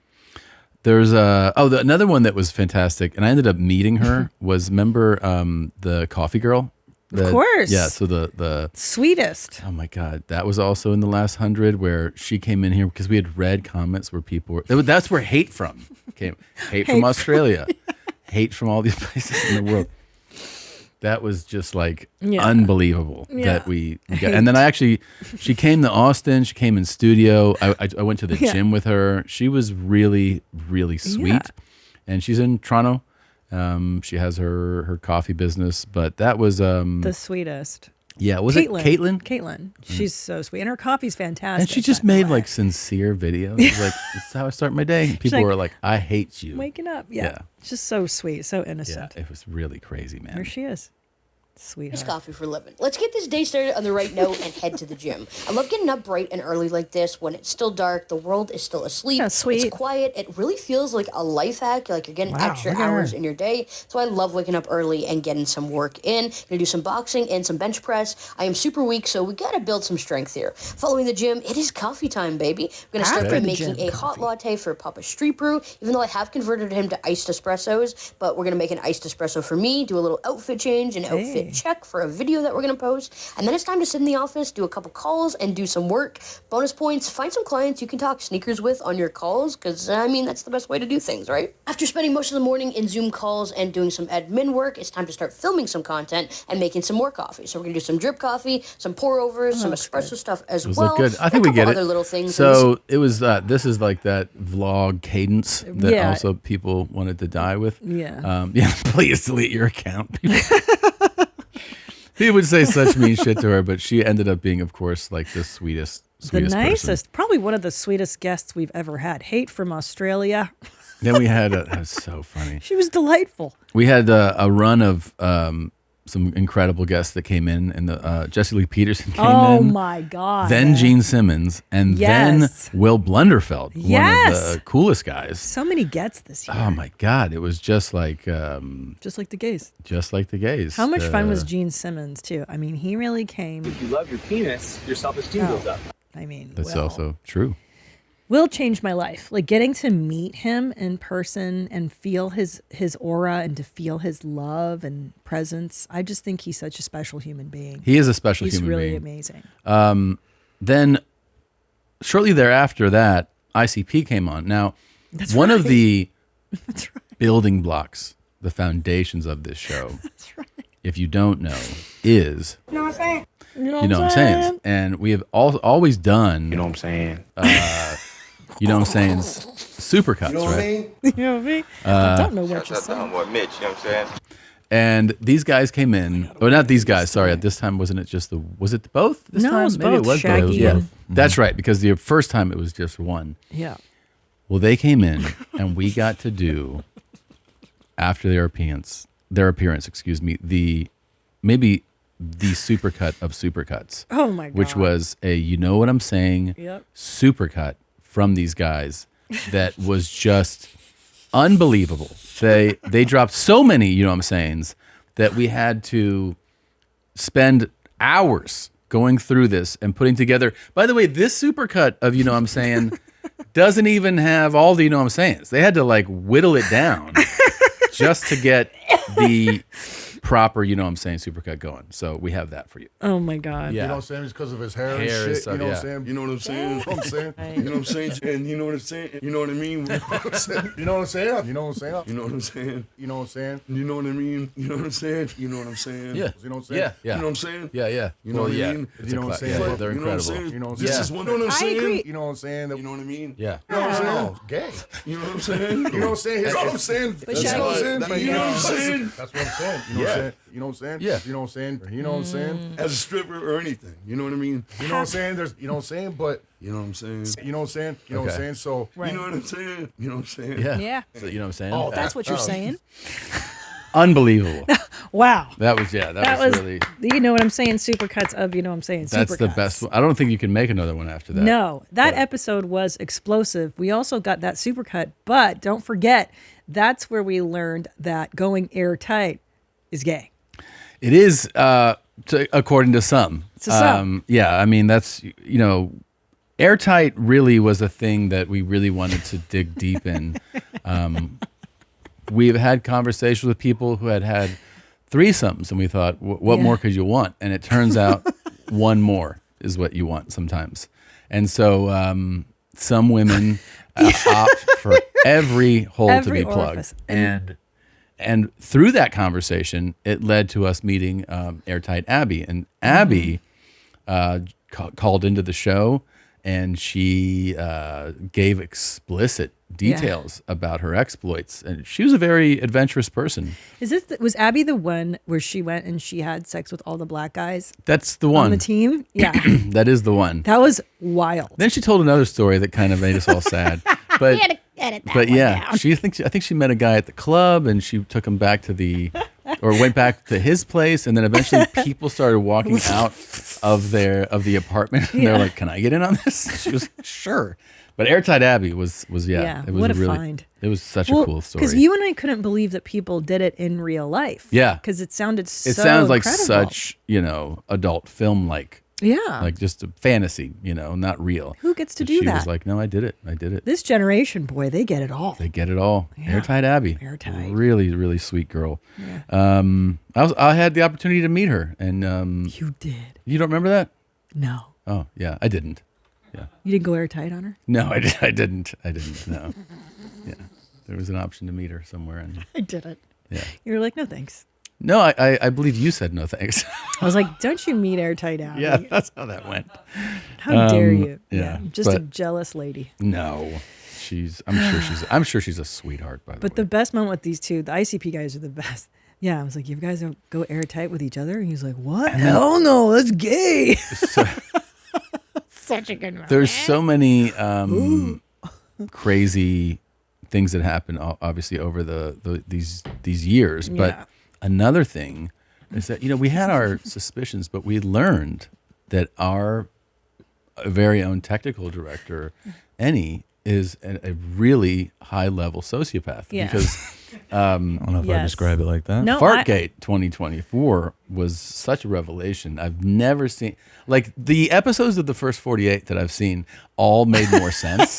There's another one that was fantastic, and I ended up meeting her. Was remember the coffee girl? Of course. Yeah. So the sweetest. Oh my God, that was also in the last 100 where she came in here because we had read comments where people were. That's where hate from came. Hate from Australia. Hate from all these places in the world. That was just like unbelievable that we got. And then she came to Austin. She came in studio. I went to the gym with her. She was really, really sweet. And she's in Toronto. She has her coffee business, but that was The sweetest. yeah. Was it Caitlin? Caitlin. She's so sweet. And her coffee's fantastic. And she just made like sincere videos. Like, this is how I start my day. People like, were like, I hate you. Waking up. Yeah. Just so sweet. So innocent. Yeah, it was really crazy, man. There she is. Sweetheart. It's coffee for a living. Let's get this day started on the right note and head to the gym. I love getting up bright and early like this when it's still dark, the world is still asleep. Yeah, sweet. It's quiet. It really feels like a life hack, like you're getting extra look at hours her. in your day. So I love waking up early and getting some work in. Gonna do some boxing and some bench press. I am super weak, so we gotta build some strength here. Following the gym, it is coffee time, baby. We're gonna start by making a hot latte for Papa's Street Brew, even though I have converted him to iced espressos, but we're gonna make an iced espresso for me, do a little outfit change, an outfit check for a video that we're gonna post, and then it's time to sit in the office, do a couple calls, and do some work. Bonus points, find some clients you can talk sneakers with on your calls, because, I mean, that's the best way to do things, right? After spending most of the morning in Zoom calls and doing some admin work, it's time to start filming some content and making some more coffee. So we're gonna do some drip coffee, some pour-overs, some espresso stuff as Those well. look good. I and think a we get couple it. other little things. So it was. This is like that vlog cadence that Yeah. also people wanted to die with. Yeah. Yeah. Please delete your account. He would say such mean shit to her, but she ended up being, of course, like the sweetest The nicest, person. probably one of the sweetest guests we've ever had. Hate from Australia. Then we had that was so funny. She was delightful. We had a run of some incredible guests that came in, and the Jesse Lee Peterson came in. Oh my God. Then Gene Simmons, and Yes. then Will Blunderfeld, one Yes. of the coolest guys. So many gets this year. Oh my God! It was just like Just like the gays. just like the gays. How much fun was Gene Simmons, too? I mean, he really came. If you love your penis, your self-esteem goes up. I mean, That's Will. also true. Will changed my life. Like getting to meet him in person and feel his aura and to feel his love and presence. I just think he's such a special human being. He is a special he's human really being. amazing. Then, shortly thereafter, that ICP came on. Now, That's one of right. the building blocks, the foundations of this show, if you don't know, is You know what I'm saying? you know what I'm saying, and we have always done. You know what I'm saying? You know what I'm saying? Supercuts, You know what I right? You know what I mean? I don't know what you're saying. What Mitch, you know what I'm saying? And these guys came in. Oh, not these guys. Sorry. At this time, wasn't it just the? Was it both? This No, time? it was Maybe both, it was Shaggy both. Yeah, and- that's right. Because the first time it was just one. Yeah. Well, they came in, and we got to do after their appearance. Excuse me. The supercut of supercuts. Oh my God. Which was a you know what I'm saying Yep. supercut from these guys that was just unbelievable. They dropped so many you know what I'm sayings that we had to spend hours going through this and putting together. By the way, this supercut of you know what I'm saying doesn't even have all the you know what I'm sayings. They had to like whittle it down just to get the proper, you know what I'm saying, supercut going. So we have that for you. Oh my God. Yeah. You know what I'm saying? It's because of his hair and Hair and shit. stuff, You know what yeah. I'm saying? You know what I'm saying? You know what I'm saying? You know what I'm saying? And you know what I'm saying? You know what I mean? You know what I'm saying? You know what I'm saying? You know what I'm saying? You know what I'm saying? You know what I'm saying? You know what I mean? You know what I'm saying? You know what I'm saying? Yeah. You know what I'm saying? Yeah. You know what I'm saying? Yeah, yeah. You know Well, what yeah. I mean? It's You know a what I'm cla- saying? yeah, they're You know what I'm incredible. saying? You know what I'm This saying? is what I'm I saying. agree. You know what I'm saying? You know what I mean? Yeah. You know what I'm saying? Yeah. Oh, gay. You know what I'm saying? You know what I'm saying? That's what I'm saying. But That's Shaggy- what I'm saying. You know what I'm saying? That's what I'm saying. You know what I'm saying? You know what I'm saying? Yeah. You know what I'm saying? You know what I'm saying? As a stripper or anything. You know what I mean? You know what I'm saying? There's, you know what I'm saying? But You know what I'm saying? you know what I'm saying? You know what I'm Okay. saying? So, You know what I'm saying? You know what I'm saying? Yeah. Yeah. So, you know what I'm saying? Oh, That's what you're saying. Unbelievable. Wow. That was that was really you know what I'm saying, supercuts of you know what I'm saying, that's the supercuts. best one. I don't think you can make another one after that. No, that episode was explosive. We also got that supercut, but don't forget, that's where we learned that going airtight is gay. It is according to some. To some. Yeah, I mean that's you know Airtight really was a thing that we really wanted to dig deep in. We've had conversations with people who had threesomes, and we thought, what more could you want? And it turns out one more is what you want sometimes. And so some women opt for every hole to be plugged. orifice. And through that conversation, it led to us meeting Airtight Abby. And Abby called into the show, and she gave explicit details about her exploits. And she was a very adventurous person. Was Abby the one where she went and she had sex with all the black guys That's the one. on the team? Yeah. That is the one. That was wild. Then she told another story that kind of made us all sad. But We had to edit that but one yeah, down. I think she met a guy at the club, and she took him back to the or went back to his place, and then eventually people started walking out of the apartment, and they're like, "Can I get in on this?" She was sure. But Airtight Abbey was it was what a really find. It was such a cool story. Because you and I couldn't believe that people did it in real life. Yeah, because it sounded so it sounds like incredible. such adult film like. Yeah. Like just a fantasy, not real. Who gets to But do she that? was like, no, I did it. This generation, boy, they get it all. They get it all. Yeah. Airtight Abbey. Airtight. Really, really sweet girl. Yeah. I had the opportunity to meet her, and you did. You don't remember that? No. Oh yeah, I didn't. Yeah. You didn't go airtight on her? No, I didn't. No. Yeah. There was an option to meet her somewhere, and I didn't. Yeah. You were like, no thanks. No, I believe you said no thanks. I was like, don't you meet Airtight Abbey? Yeah, that's how that went. How dare you? Yeah, just a jealous lady. No, I'm sure she's a sweetheart. By the way. But the best moment with these two, the ICP guys are the best. Yeah, I was like, you guys don't go airtight with each other? And he's like, what? Hell no, that's gay. Such a good moment. There's so many crazy things that happen, obviously, over these years. But Yeah. another thing is that we had our suspicions, but we learned that our very own technical director, Enny, is a really high-level sociopath. Yeah. Because I don't know if I describe it like that. No, Fartgate 2024 was such a revelation. I've never seen, like, the episodes of the first 48 that I've seen all made more sense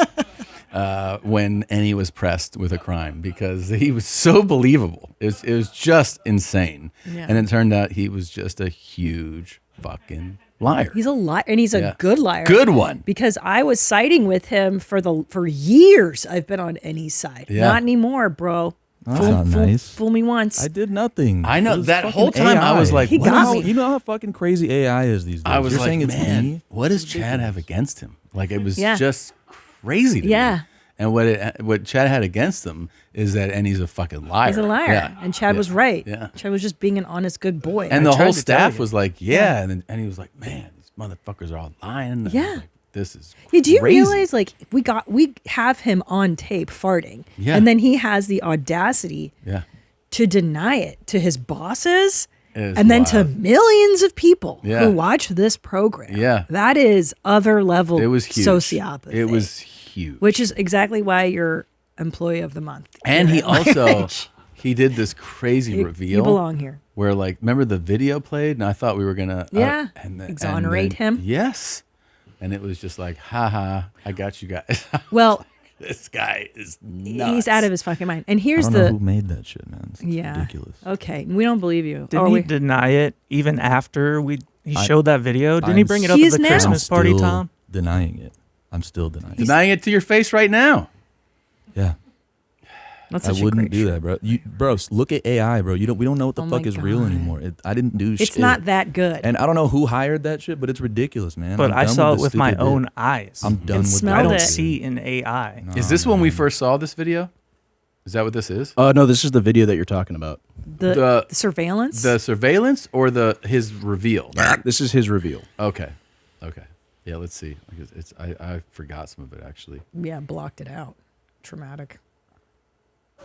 when Enny was pressed with a crime, because he was so believable. It was just insane. Yeah. And it turned out he was just a huge fucking liar. He's a liar, and he's a good liar. Good one. Because I was siding with him for years. I've been on Enny's side. Yeah. Not anymore, bro. That's not nice. Fool me once. I did nothing. I know, It was that fucking whole time I was like, He what got is- me. You know how fucking crazy AI is these days. I was You're like, saying it's man, me? what does Chad have against him? Like, it was Yeah. just crazy to Yeah. me. And what Chad had against him is that Enny's a fucking liar. He's a liar. Yeah. And Chad Yeah. was right. Yeah. Chad was just being an honest, good boy. And I the tried whole to tell staff you. was like, yeah. And then Enny was like, man, these motherfuckers are all lying. And I was Yeah. like, this is Yeah, do you crazy. realize, like, we have him on tape farting. Yeah. And then he has the audacity Yeah. to deny it to his bosses It is and then to wild. millions of people Yeah. who watch this program. Yeah. That is other level It was huge. sociopathy. It was huge. Which is exactly why you're employee of the month. And he Like, also, he did this crazy You- reveal. you belong here. Where, like, remember the video played? And I thought we were going to. Yeah. Exonerate him. Yes. And it was just like, haha, I got you guys. Well, this guy is nuts. he's out of his fucking mind. And here's I don't know who made that shit, man. It's ridiculous. Okay. We don't believe you. Didn't Or he we- deny it even after he I- showed that video? Didn't he I'm bring it up He at is the now. Christmas I'm party, still Tom? Denying it. I'm still denying it. Denying it to your face right now. Yeah. That's I such a wouldn't great do show. that, bro. Bro, look at AI, bro. We don't know what the Oh my fuck is real God. anymore. I didn't do shit. It's not that good. And I don't know who hired that shit, but it's ridiculous, man. But I'm I done saw it this with my stupid own bit. eyes. I'm done with smelled I don't it. see an AI. Is this when we first saw this video? Is that what this is? No, this is the video that you're talking about. The surveillance? The surveillance or his reveal? This is his reveal. Okay. Yeah, let's see. Because I forgot some of it, actually. Yeah, blocked it out. Traumatic.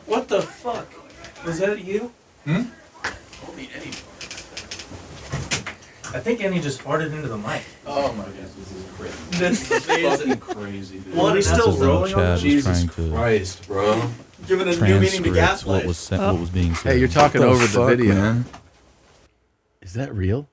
What the fuck? Was that you? I think Enny just farted into the mic. Oh my goodness, this is crazy. This is fucking crazy, dude. What, he's still rolling on Chad was Jesus trying to Christ, bro. Giving a new meaning to transcript gaslight. what was being said. Hey, you're talking What the over the fuck, video. man? Is that real?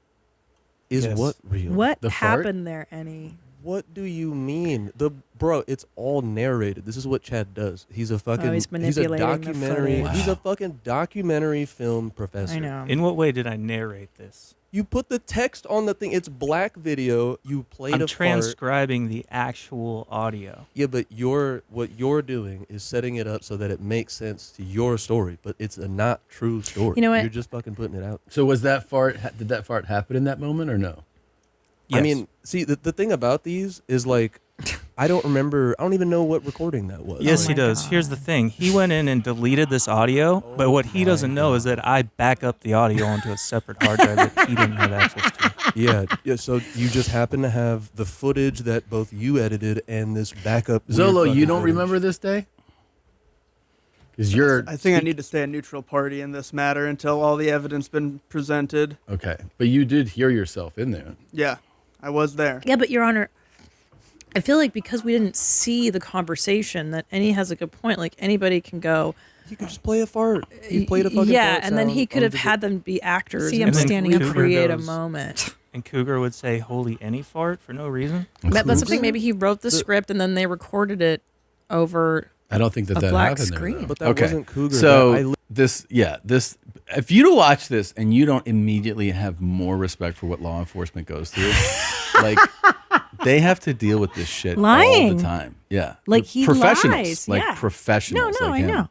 Is Yes. what real? What The fart? happened there, Enny? What do you mean? Bro, it's all narrated. This is what Chad does. He's a fucking he's manipulating the documentary. footage. He's a fucking documentary film professor. I know. In what way did I narrate this? You put the text on the thing. It's black video. You played I'm a fart. transcribing the actual audio. Yeah, but what you're doing is setting it up so that it makes sense to your story, but it's a not true story. You know what? You're just fucking putting it out. So was that fart? Did that fart happen in that moment or no? I mean, see, the thing about these is like, I don't even know what recording that was. Yes, Oh he my does. God. Here's the thing. He went in and deleted this audio, but what he doesn't know is that I back up the audio onto a separate hard drive that he didn't have access to. Yeah. So you just happen to have the footage that both you edited and this backup. weird Zolo, fucking you don't footage. remember this day? Because you're. I think I need to stay a neutral party in this matter until all the evidence been presented. Okay, but you did hear yourself in there. Yeah, I was there. Yeah, but Your Honor, I feel like because we didn't see the conversation, that Enny has a good point. Like anybody can go. You could just play a fart. He played a fucking yeah, fart and then sound he could on have had them be actors See and him standing up, Cougar create a goes- moment. And Cougar would say, "Holy Enny fart" for no reason. But that's something. Maybe he wrote the script and then they recorded it over. I don't think that a that black happened there, screen. though. But that wasn't Cougar. So this. If you watch this and you don't immediately have more respect for what law enforcement goes through, like they have to deal with this shit all Lying. the time. Yeah, Like he professionals, lies. Yeah. professionals. No, like I him. know.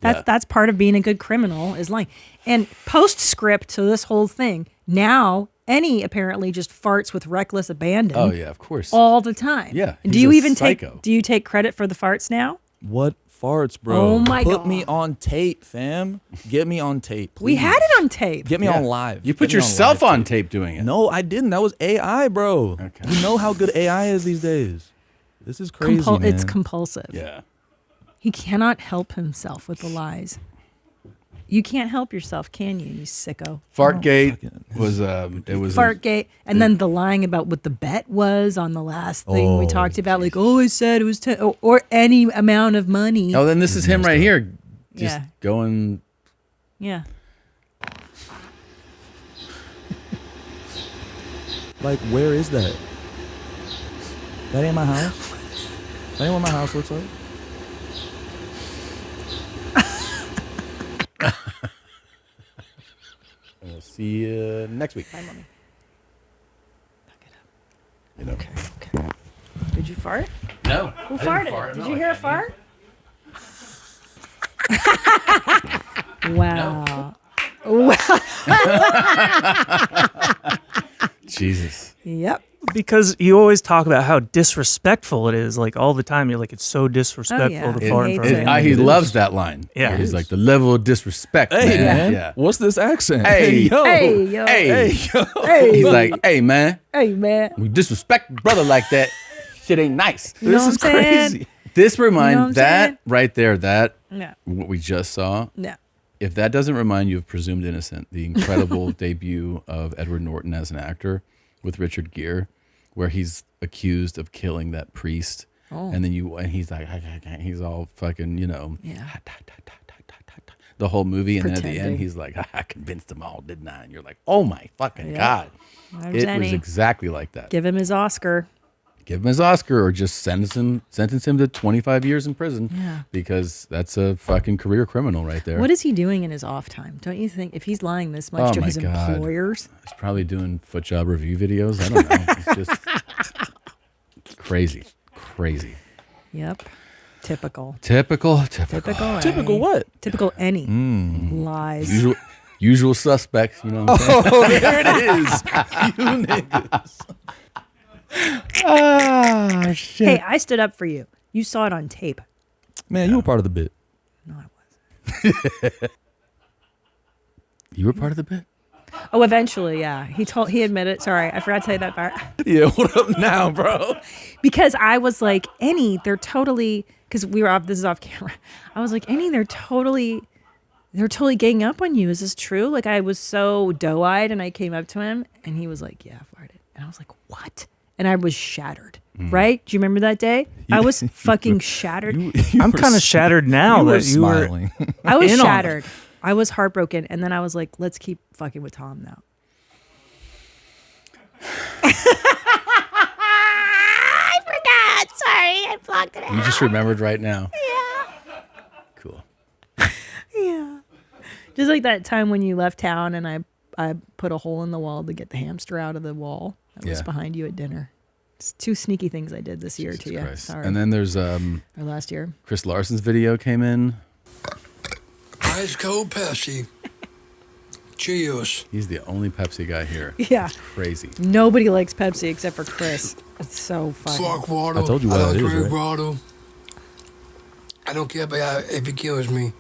That's part of being a good criminal is lying. And postscript to this whole thing, now Enny apparently just farts with reckless abandon. Oh yeah, of course. All the time. Yeah. Do he's you a even psycho. do you take credit for the farts now? What farts, bro? Oh my Put God. me on tape, fam. Get me on tape, please. We had it on tape. Get me Yeah. on live. You put Get me yourself live on tape doing it. No, I didn't. That was AI, bro. Okay. You know how good AI is these days. This is crazy, man. It's compulsive. Yeah. He cannot help himself with the lies. You can't help yourself, can you, you sicko? Fartgate was it was Fartgate, and then the lying about what the bet was on the last thing we talked about, like, oh, I said it was 10, or any amount of money. Oh, then this is him right here, just Yeah. going. Yeah. Like, where is that? That ain't my house. That ain't what my house looks like. And we'll see you next week. Bye, Mommy. You know. Okay. Did you fart? No. Who I didn't farted? fart, Did no, you I hear a fart? Wow. Jesus. Yep. Because you always talk about how disrespectful it is, like all the time. You're like, it's so disrespectful to fart in front of me. He loves that line. Yeah. He's like the level of disrespect. Hey, man. Yeah. What's this accent? Hey, yo. Hey, yo. Hey, yo. Hey. He's like, hey, man. Hey, man. We disrespect brother like that. Shit ain't nice. You know what I'm saying? This You know what I'm remind that saying? right there. That Yeah. what we just saw. Yeah. If that doesn't remind you of Presumed Innocent, the incredible debut of Edward Norton as an actor with Richard Gere, where he's accused of killing that priest, Oh. and then he's like, he's all fucking, Yeah. the whole movie, and then at the Pretending. end he's like, I convinced them all, didn't I? And you're like, oh my fucking Yeah. god, There's it Enny. was exactly like that. Give him his Oscar. Give him his Oscar, or just sentence him to 25 years in prison. Yeah. Because that's a fucking career criminal right there. What is he doing in his off time? Don't you think if he's lying this much Oh to my his God. employers? He's probably doing Footjob review videos. I don't know. It's just crazy. Yep. Typical. Typical. Typical what? Typical Enny. Mm. Lies. Usual suspects, you know what I'm saying? Oh, there it is. You niggas. Ah, shit. Hey, I stood up for you. You saw it on tape. Man, you were part of the bit. No, I wasn't. You were part of the bit? Oh, eventually, yeah. He admitted. Sorry, I forgot to tell you that part. Yeah, what up now, bro? Because I was like, Enny, they're totally, because we were off, this is off camera. I was like, Enny, they're totally ganging up on you. Is this true? Like, I was so doe-eyed and I came up to him and he was like, yeah, I farted. And I was like, what? And I was shattered, right? Do you remember that day? I was fucking shattered. I'm kind of shattered now you were that you were smiling. I was in on it. shattered. I was heartbroken. And then I was like, let's keep fucking with Tom now. I forgot. Sorry, I blocked it out. You just remembered right now. Yeah. Cool. Yeah. Just like that time when you left town and I put a hole in the wall to get the hamster out of the wall that was Yeah. behind you at dinner. It's two sneaky things I did this year to you. Christ. Sorry. And then there's or last year. Chris Larson's video came in. Ice cold Pepsi. Cheers. He's the only Pepsi guy here. Yeah. It's crazy. Nobody likes Pepsi except for Chris. It's so funny. Fuck water. I told you what I it don't is, drink right? water. I don't care if it kills me.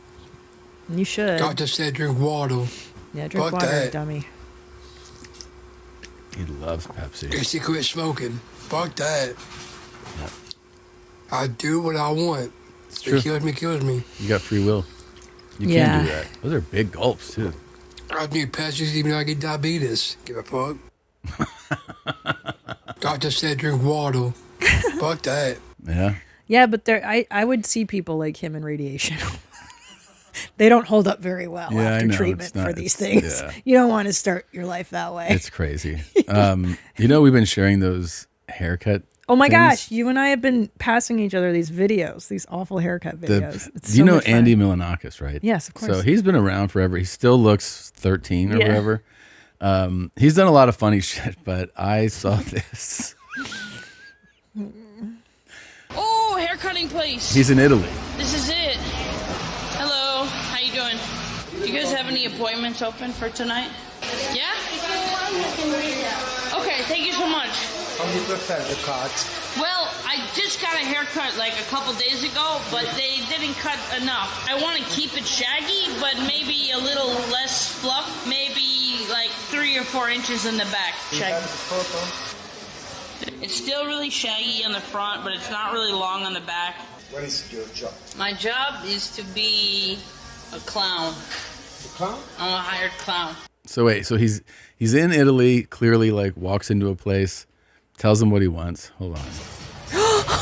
You should. Doctor said drink water. Yeah, drink Fuck water, that. dummy. He loves Pepsi. It's to quit smoking. Fuck that. I do what I want. It's true. It kills me, kills me. You got free will. You can't do that. Those are big gulps too. I drink Pepsi even though I get diabetes. Give a fuck. Doctor said drink water. Fuck that. Yeah. Yeah, but I would see people like him in radiation. They don't hold up very well Yeah, I after know. treatment It's not- for these it's- things. yeah. You don't want to start your life that way. It's crazy. We've been sharing those haircut. Oh my things. gosh, you and I have been passing each other these videos, these awful haircut videos. It's Do you so know much fun. Andy Milonakis, right? Yes, of course. So he's been around forever. He still looks 13 or Yeah. whatever. He's done a lot of funny shit, but I saw this. Oh, hair cutting place. He's in Italy. This is it. Hello, how you doing? Do you guys have any appointments open for tonight? Yeah? Okay, thank you so much. How do you prefer the cut? Well, I just got a haircut like a couple days ago, but they didn't cut enough. I want to keep it shaggy, but maybe a little less fluff. Maybe like 3 or 4 inches in the back. Shaggy. It's still really shaggy on the front, but it's not really long on the back. What is your job? My job is to be a clown. A clown? I'm a hired clown. So wait, so he's in Italy, clearly like walks into a place, tells them what he wants. Hold on.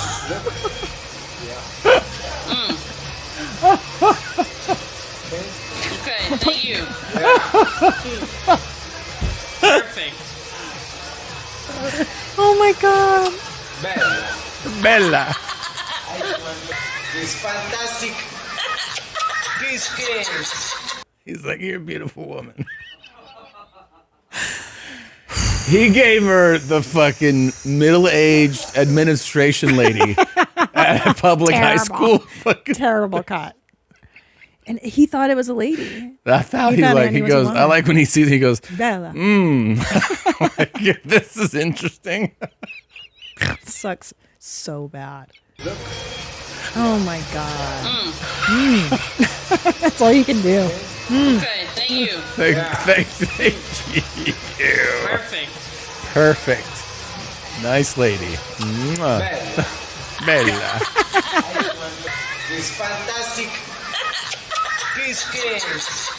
Okay, thank you. Perfect. Oh my god. Bella. It's fantastic. Kiss. He's like, you're a beautiful woman. He gave her the fucking middle-aged administration lady at a public high school. Fucking Terrible cut. And he thought it was a lady. That's how He he's thought like. Andy He was a goes. I woman. like when he sees. He goes. Bella. Like, this is interesting. Sucks so bad. Oh my god. Mm. That's all you can do. Mm. Okay, thank you. Thank you. Perfect. Perfect. Nice lady. Mwah. Bella. It's fantastic. Kiss.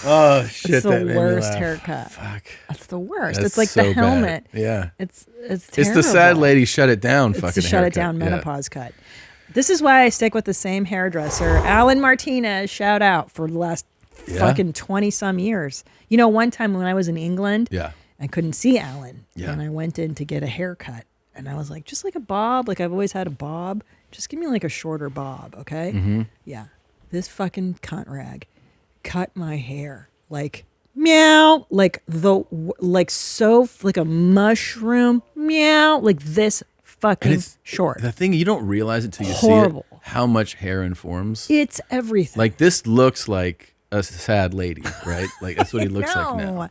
Oh shit! It's that the made me worst laugh. haircut. Fuck. That's the worst. That's it's like so the bad. helmet. Yeah. It's It's terrible. the sad lady shut it down. It's Fucking the shut it haircut. down Yeah. menopause cut. This is why I stick with the same hairdresser, Alan Martinez. Shout out for the last Yeah? fucking 20 some years. You know, one time when I was in England, Yeah. I couldn't see Alan, Yeah. and I went in to get a haircut, and I was like, just like a bob, like I've always had a bob. Just give me like a shorter bob, okay? Mhm. Yeah. This fucking cunt rag cut my hair like meow, like like a mushroom, meow, like this fucking And it's short. The thing you don't realize it till you Horrible. see it, how much hair informs. It's everything. Like this looks like a sad lady, right? Like that's what he looks like now. No.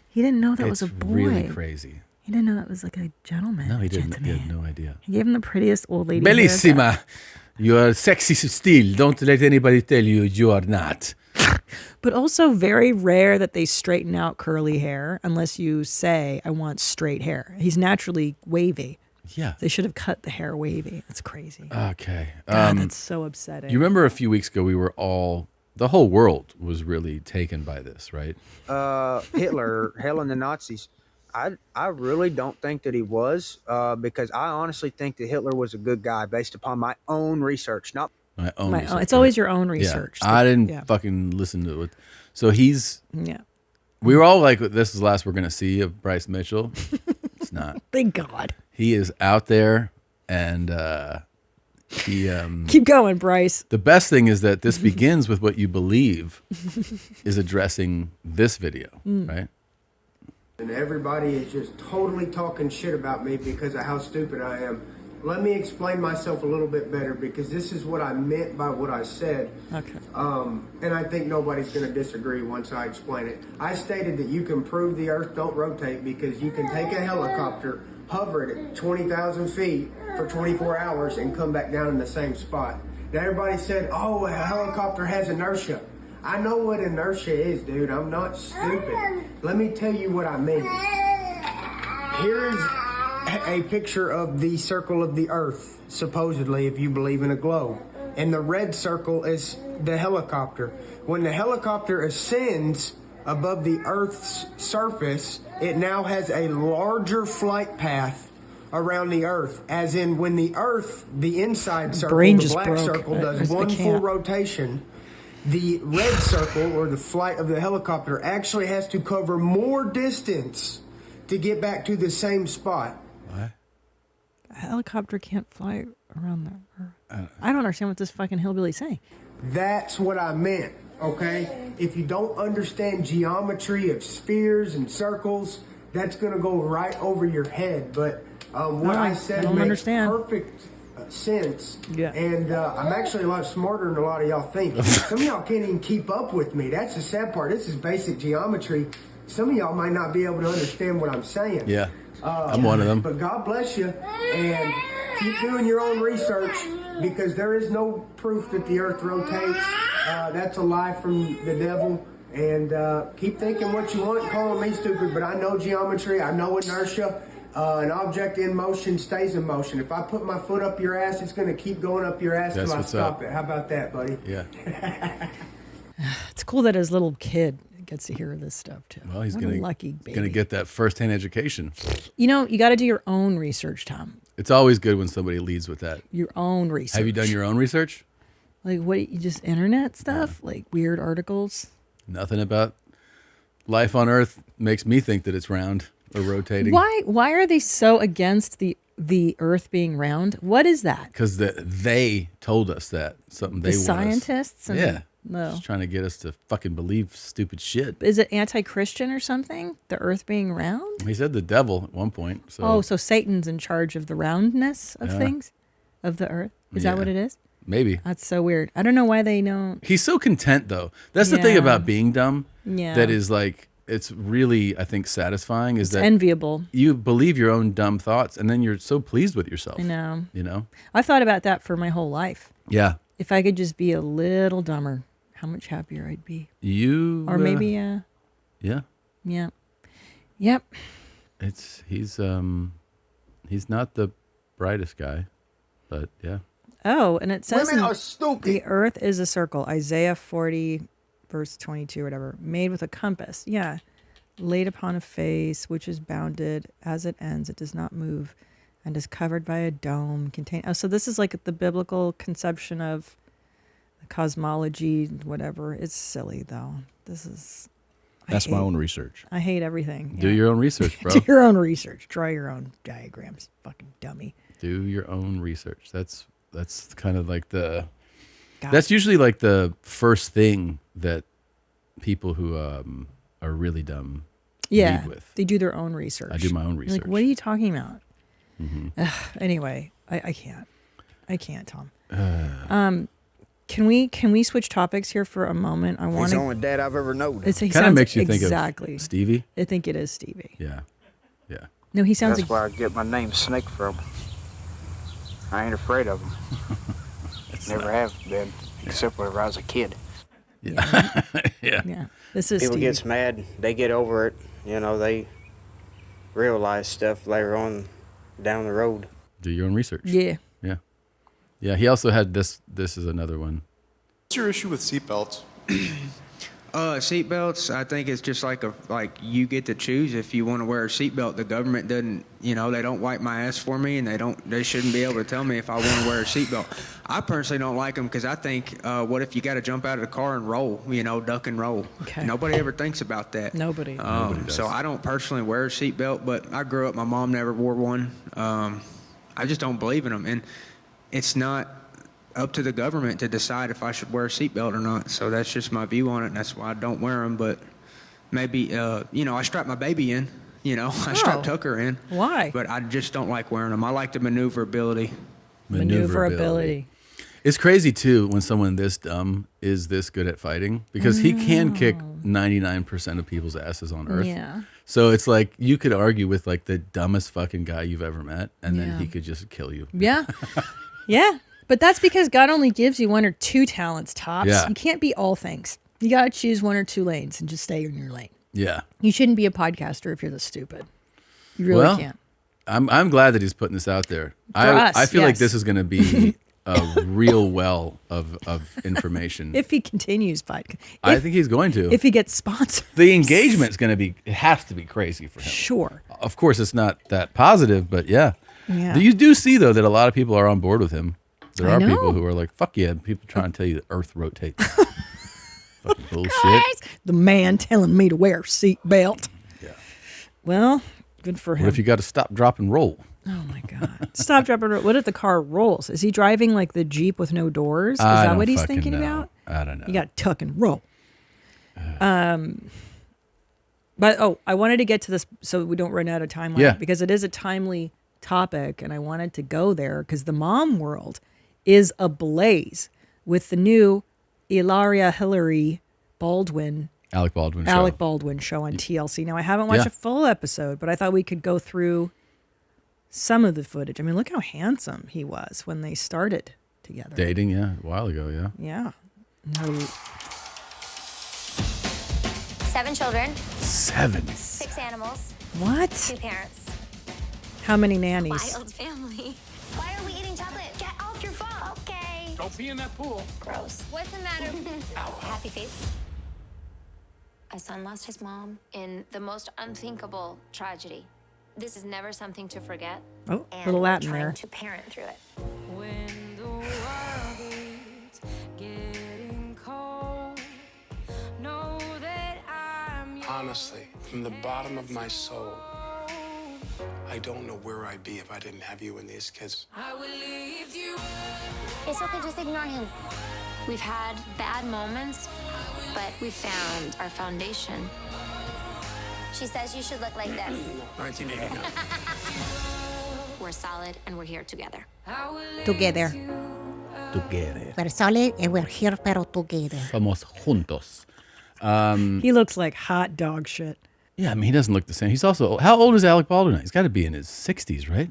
He didn't know that was It's a boy. really crazy. He didn't know that was like a gentleman. No, he a didn't. He gentleman. had no idea. He gave him the prettiest old lady haircut. Bellissima. You are sexy still. Don't let anybody tell you you are not. But also very rare that they straighten out curly hair unless you say, I want straight hair. He's naturally wavy. Yeah. They should have cut the hair wavy. That's crazy. Okay. God, that's so upsetting. You remember a few weeks ago we were the whole world was really taken by this, right? Hitler, hell and the Nazis. I really don't think that he was, because I honestly think that Hitler was a good guy based upon my own research, not My own research, it's always right? your own Yeah. research. I didn't Yeah. fucking listen to it. So he's Yeah. We were all like, this is the last we're gonna see of Bryce Mitchell. It's not. Thank God. He is out there and he Keep going, Bryce. The best thing is that this begins with what you believe is addressing this video, right? And everybody is just totally talking shit about me because of how stupid I am. Let me explain myself a little bit better because this is what I meant by what I said. Okay. And I think nobody's going to disagree once I explain it. I stated that you can prove the earth don't rotate because you can take a helicopter, hover it at 20,000 feet for 24 hours and come back down in the same spot. Now everybody said, oh, a helicopter has inertia. I know what inertia is, dude. I'm not stupid. Let me tell you what I mean. Here is a picture of the circle of the earth, supposedly, if you believe in a globe. and the red circle is the helicopter. When the helicopter ascends above the Earth's surface, it now has a larger flight path around the Earth, as in when the Earth, the inside circle, Brain the just black broke. circle, I does one full can't. rotation, the red circle, or the flight of the helicopter, actually has to cover more distance to get back to the same spot. What? A helicopter can't fly around the Earth. I don't understand what this fucking hillbilly's saying. That's what I meant, okay? If you don't understand geometry of spheres and circles, that's going to go right over your head. But what I said don't makes understand. perfect sense. Yeah. And I'm actually a lot smarter than a lot of y'all think. Some of y'all can't even keep up with me. That's the sad part. This is basic geometry. Some of y'all might not be able to understand what I'm saying. Yeah. I'm one of them. But God bless you, and keep doing your own research, because there is no proof that the Earth rotates. That's a lie from the devil. And keep thinking what you want, calling me stupid, but I know geometry, I know inertia. An object in motion stays in motion. If I put my foot up your ass, it's going to keep going up your ass till I stop it. How about that, buddy? Yeah. It's cool that his little kid gets to hear this stuff too. Well, he's What a gonna lucky baby. gonna get that firsthand education. You know, you got to do your own research, Tom. It's always good when somebody leads with that. Your own research. Have you done your own research? Like what? You just internet stuff, like weird articles. Nothing about life on Earth makes me think that it's round or rotating. Why are they so against the Earth being round? What is that? Because they told us that something they The want us- scientists? And Yeah. no. Just trying to get us to fucking believe stupid shit. Is it anti-Christian or something? The Earth being round? He said the devil at one point. So So Satan's in charge of the roundness of Yeah. things, of the Earth. Is that Yeah. what it is? maybe. That's so weird. I don't know why they don't. He's so content though. That's the thing Yeah. about being dumb. Yeah. That is like, it's really, I think, satisfying. Is It's that enviable. You believe your own dumb thoughts, and then you're so pleased with yourself. I know. You know. I've thought about that for my whole life. Yeah. If I could just be a little dumber, how much happier I'd be. You. Or maybe, Yeah. yeah. Yep. He's not the brightest guy, but yeah. Oh, and it says Women are stupid. The earth is a circle. Isaiah 40, verse 22, whatever. Made with a compass. Yeah. Laid upon a face, which is bounded. As it ends, it does not move and is covered by a dome. So this is like the biblical conception of cosmology, whatever. It's silly, though. That's my own research. I hate everything. Do your own research, bro. Do your own research. Draw your own diagrams. Fucking dummy. Do your own research. That's kind of like that's usually like the first thing that people who are really dumb lead with. They do their own research. I do my own You're research. like, what are you talking about? Mm-hmm. Anyway, I can't, Tom. Can we switch topics here for a moment? I want He's to. the only dad I've ever known. Kind of makes you think exactly. of Stevie. I think it is Stevie. Yeah, yeah. No, he sounds. That's where I get my name Snake from. I ain't afraid of them. Never have been, except whenever I was a kid. Yeah. Yeah. Yeah. This is People Stevie. gets mad, they get over it. You know, they realize stuff later on down the road. Do your own research. Yeah. Yeah. Yeah. He also had this. This is another one. What's your issue with seatbelts? Seatbelts, I think it's just like you get to choose if you want to wear a seatbelt. The government doesn't, they don't wipe my ass for me, and they shouldn't be able to tell me if I want to wear a seatbelt. I personally don't like them because I think, what if you got to jump out of the car and roll, duck and roll? Okay. Nobody ever thinks about that. Nobody. Nobody does. So I don't personally wear a seatbelt, but I grew up, my mom never wore one. I just don't believe in them, and it's not up to the government to decide if I should wear a seatbelt or not. So that's just my view on it, and that's why I don't wear them. But maybe, I strap my baby in. I strap Tucker in. Why? But I just don't like wearing them. I like the maneuverability. Maneuverability. It's crazy too when someone this dumb is this good at fighting, because he can kick 99% of people's asses on Earth. Yeah. So it's like you could argue with like the dumbest fucking guy you've ever met, and then he could just kill you. Yeah. Yeah. But that's because God only gives you one or two talents tops. Yeah. You can't be all things. You got to choose one or two lanes and just stay in your lane. Yeah. You shouldn't be a podcaster if you're this stupid. You really can't. I'm glad that he's putting this out there. For us, I feel like yes. this is going to be a real well of information. If he continues, but I think he's going to. If he gets sponsored, the engagement's going to be. It has to be crazy for him. Sure. Of course, it's not that positive, but yeah. Yeah. You do see though that a lot of people are on board with him. There I are know. people who are like, "Fuck yeah!" People trying to tell you the Earth rotates. Fucking bullshit. The man telling me to wear a seatbelt. Yeah. Well, good for him. What if you got to stop, drop, and roll? Oh my God! Stop, drop, and roll. What if the car rolls? Is he driving like the Jeep with no doors? Is I that don't what he's fucking thinking know. about? I don't know. You got to tuck and roll. But I wanted to get to this so we don't run out of time. Yeah. Because it is a timely topic, and I wanted to go there because the mom world is ablaze with the new Ilaria Hillary Baldwin. Alec Baldwin show. Alec Baldwin show on TLC. Now, I haven't watched a full episode, but I thought we could go through some of the footage. I mean, look how handsome he was when they started together. Dating, yeah, a while ago, yeah. Yeah. No. 7 children. 7. 6 animals. What? 2 parents. How many nannies? Wild family. Why are we eating chocolate? Get off your phone. Okay. Don't pee in that pool. Gross. What's the matter? Happy face. A son lost his mom in the most unthinkable tragedy. This is never something to forget. Oh, and little we're Latin trying there. to parent through it. When the world is getting cold, know that I'm your Honestly, from the bottom of my soul, I don't know where I'd be if I didn't have you and these kids. I will leave you. It's okay, just ignore him. We've had bad moments, but we found our foundation. She says you should look like this. 1989. We're solid and we're here together. Together. Together. We're solid and we're here, pero together. Somos juntos. He looks like hot dog shit. Yeah, I mean, he doesn't look the same. He's also, how old is Alec Baldwin now? He's got to be in his 60s, right?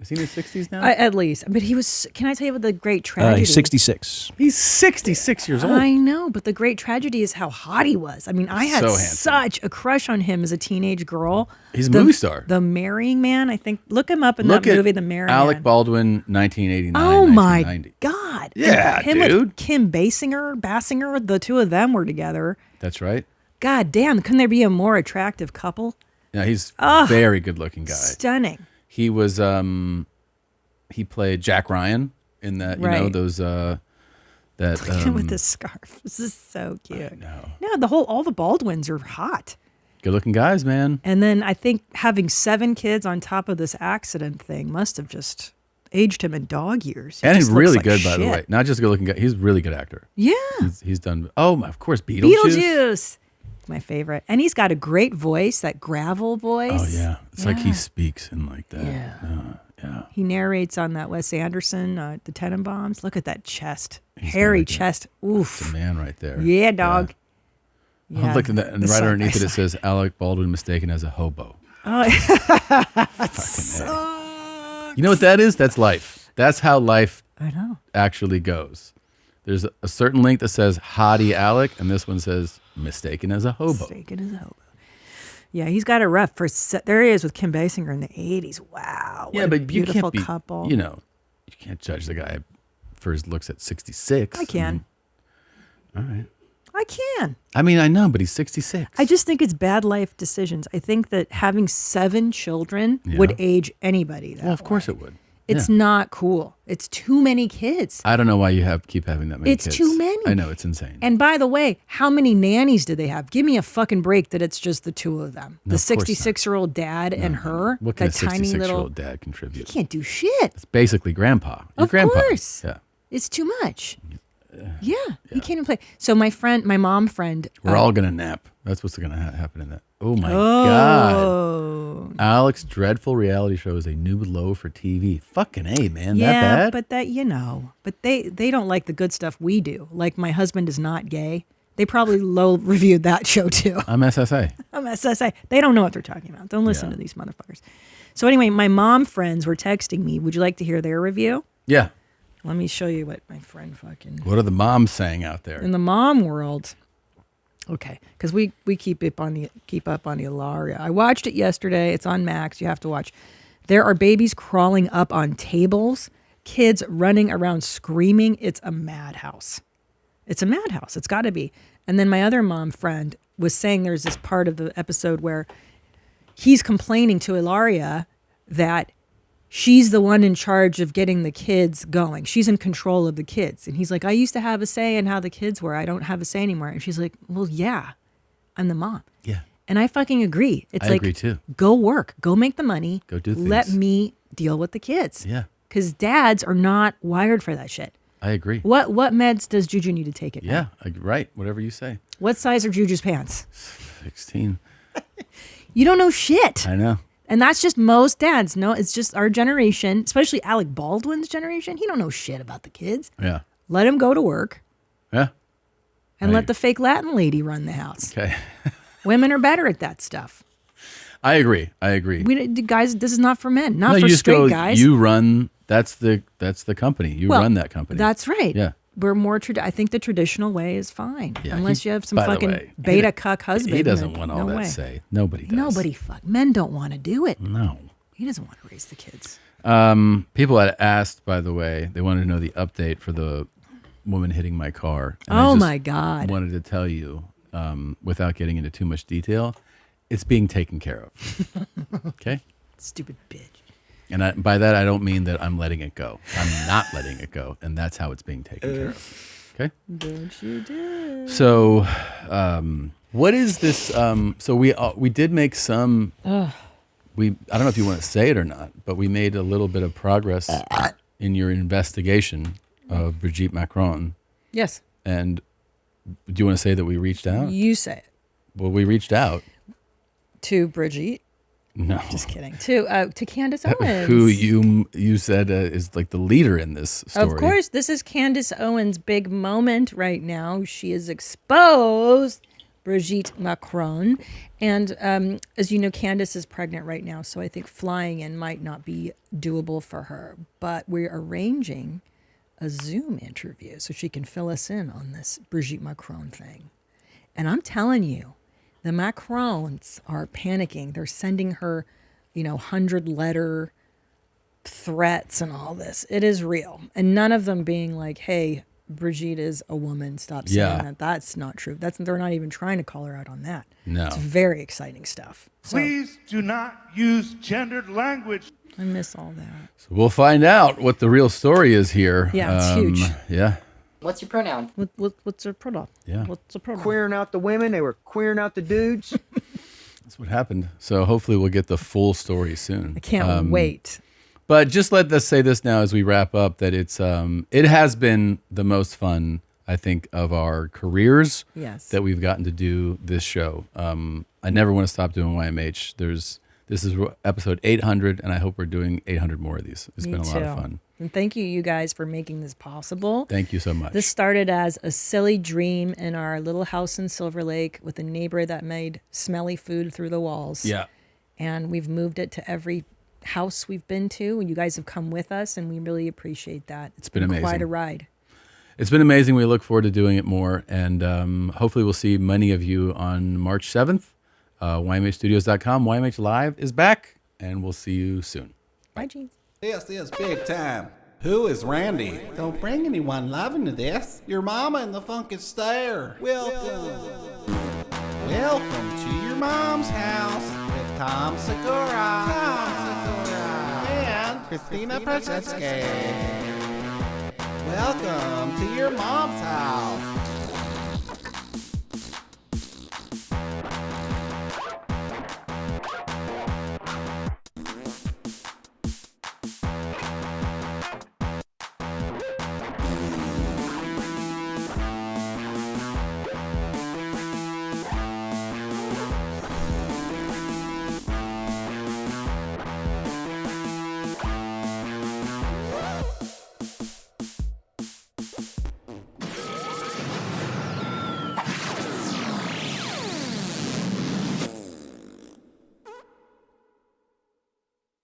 Is he in his 60s now? At least. But he was, can I tell you about the great tragedy? He's 66. He's 66 years old. I know, but the great tragedy is how hot he was. I mean, I had So handsome. such a crush on him as a teenage girl. He's a movie star. The Marrying Man, I think. Look him up in Look that at movie, The Marrying Alec Man. Baldwin, 1989, Oh my 1990. God. Yeah, him dude. with Kim Basinger, the two of them were together. That's right. God damn, couldn't there be a more attractive couple? Yeah, he's Ah, very good looking guy. Stunning. He was, he played Jack Ryan in that, you know, Right. those, that. Look at him with the scarf. This is so cute. No, all the Baldwins are hot. Good looking guys, man. And then I think having 7 kids on top of this accident thing must have just aged him in dog years. He And he's just looks really like good, by the shit. way. Not just a good looking guy. He's a really good actor. Yeah. He's done, of course, Beetlejuice. My favorite. And he's got a great voice, that gravel voice. Oh, yeah. It's like he speaks in like that. Yeah. He narrates on that Wes Anderson, the Tenenbaums. Look at that chest. Hairy chest. Oof. It's a man right there. Yeah, dog. I'm looking at that, and The right side underneath by it, it says Alec Baldwin mistaken as a hobo. Oh, You know what that is? That's life. That's how life I know. actually goes. There's a certain link that says Hottie Alec, and this one says mistaken as a hobo. Mistaken as a hobo. Yeah, he's got it rough. There he is with Kim Basinger in the 80s. Wow. Yeah, what a but you beautiful can't be, couple. you know, you can't judge the guy for his looks at 66. I can. All right. I can. I mean, I know, but he's 66. I just think it's bad life decisions. I think that having 7 children would age anybody that Well, of course it would. It's Yeah. not cool. It's too many kids. I don't know why you keep having that many It's kids. too many. I know, it's insane. And by the way, how many nannies do they have? Give me a fucking break that it's just the 2 of them. No, The of course not. 66-year-old dad and her. What can a that tiny 66-year-old little. dad contribute? He can't do shit. It's basically grandpa. Your Of grandpa. course. Yeah. It's too much. Yeah, he can't even play. So my mom friend. We're all going to nap. That's what's going to happen in that. Oh, my God. Alec's dreadful reality show is a new low for TV. Fucking A, man. Yeah, that bad? but but they don't like the good stuff we do. Like my husband is not gay. They probably low reviewed that show too. I'm SSA. I'm SSA. They don't know what they're talking about. Don't listen to these motherfuckers. So anyway, my mom friends were texting me. Would you like to hear their review? Yeah. Let me show you what my friend fucking. What are the moms saying out there? In the mom world. Okay, because we keep up on the Ilaria. I watched it yesterday. It's on Max. You have to watch. There are babies crawling up on tables, kids running around screaming. It's a madhouse. It's a madhouse. It's got to be. And then my other mom friend was saying there's this part of the episode where he's complaining to Ilaria that she's the one in charge of getting the kids going. She's in control of the kids. And he's like, I used to have a say in how the kids were. I don't have a say anymore. And she's like, well, yeah, I'm the mom. Yeah. And I fucking agree. It's I like, agree too. Go work, go make the money. Go do things. Let me deal with the kids. Yeah. Because dads are not wired for that shit. I agree. What meds does Juju need to take it? Yeah, right. Whatever you say. What size are Juju's pants? 16. You don't know shit. I know. And that's just most dads. No, it's just our generation, especially Alec Baldwin's generation. He don't know shit about the kids. Yeah. Let him go to work. Yeah. And let the fake Latin lady run the house. Okay. Women are better at that stuff. I agree. Guys, this is not for men. Not No, for you just straight go, guys. You run. That's the company. You Well, run that company. That's right. Yeah. We're more I think the traditional way is fine. Yeah, unless you have some by the fucking way, beta cuck husband. He doesn't want all no that way. say. Nobody does. Nobody men don't want to do it. No. He doesn't want to raise the kids. People had asked, by the way, they wanted to know the update for the woman hitting my car. And Oh I just my God. wanted to tell you, without getting into too much detail, it's being taken care of. Okay? Stupid bitch. And by that, I don't mean that I'm letting it go. I'm not letting it go. And that's how it's being taken care of. Okay? Don't you do. So, what is this? So we did make some. Ugh. I don't know if you want to say it or not, but we made a little bit of progress in your investigation of Brigitte Macron. Yes. And do you want to say that we reached out? You say it. Well, we reached out. To Brigitte. No. Just kidding. To Candace Owens. Who you said is like the leader in this story. Of course, this is Candace Owens' big moment right now. She has exposed Brigitte Macron. And as you know, Candace is pregnant right now, so I think flying in might not be doable for her. But we're arranging a Zoom interview so she can fill us in on this Brigitte Macron thing. And I'm telling you, the Macrons are panicking. They're sending her, 100-letter threats and all this. It is real. And none of them being like, hey, Brigitte is a woman. Stop saying that. That's not true. They're not even trying to call her out on that. No. It's very exciting stuff. So, Please do not use gendered language. I miss all that. So we'll find out what the real story is here. Yeah, it's huge. Yeah. What's your pronoun? What's her pronoun? Yeah. What's her pronoun? Queering out the women, they were queering out the dudes. That's what happened. So hopefully we'll get the full story soon. I can't wait. But just let us say this now as we wrap up, that it has been the most fun, I think, of our careers. Yes. That we've gotten to do this show. I never want to stop doing YMH. This is episode 800, and I hope we're doing 800 more of these. It's been a lot of fun. And thank you guys, for making this possible. Thank you so much. This started as a silly dream in our little house in Silver Lake with a neighbor that made smelly food through the walls. Yeah. And we've moved it to every house we've been to, and you guys have come with us, and we really appreciate that. It's been amazing. Quite a ride. It's been amazing. We look forward to doing it more, and hopefully we'll see many of you on March 7th. YMHstudios.com. YMH Live is back, and we'll see you soon. Bye, Jeans. This is big time. Who is Randy? Don't bring anyone love into this. Your mama and the Funky Stare. Welcome. Welcome to your mom's house with Tom Segura. And Christina Przeski. Welcome to your mom's house.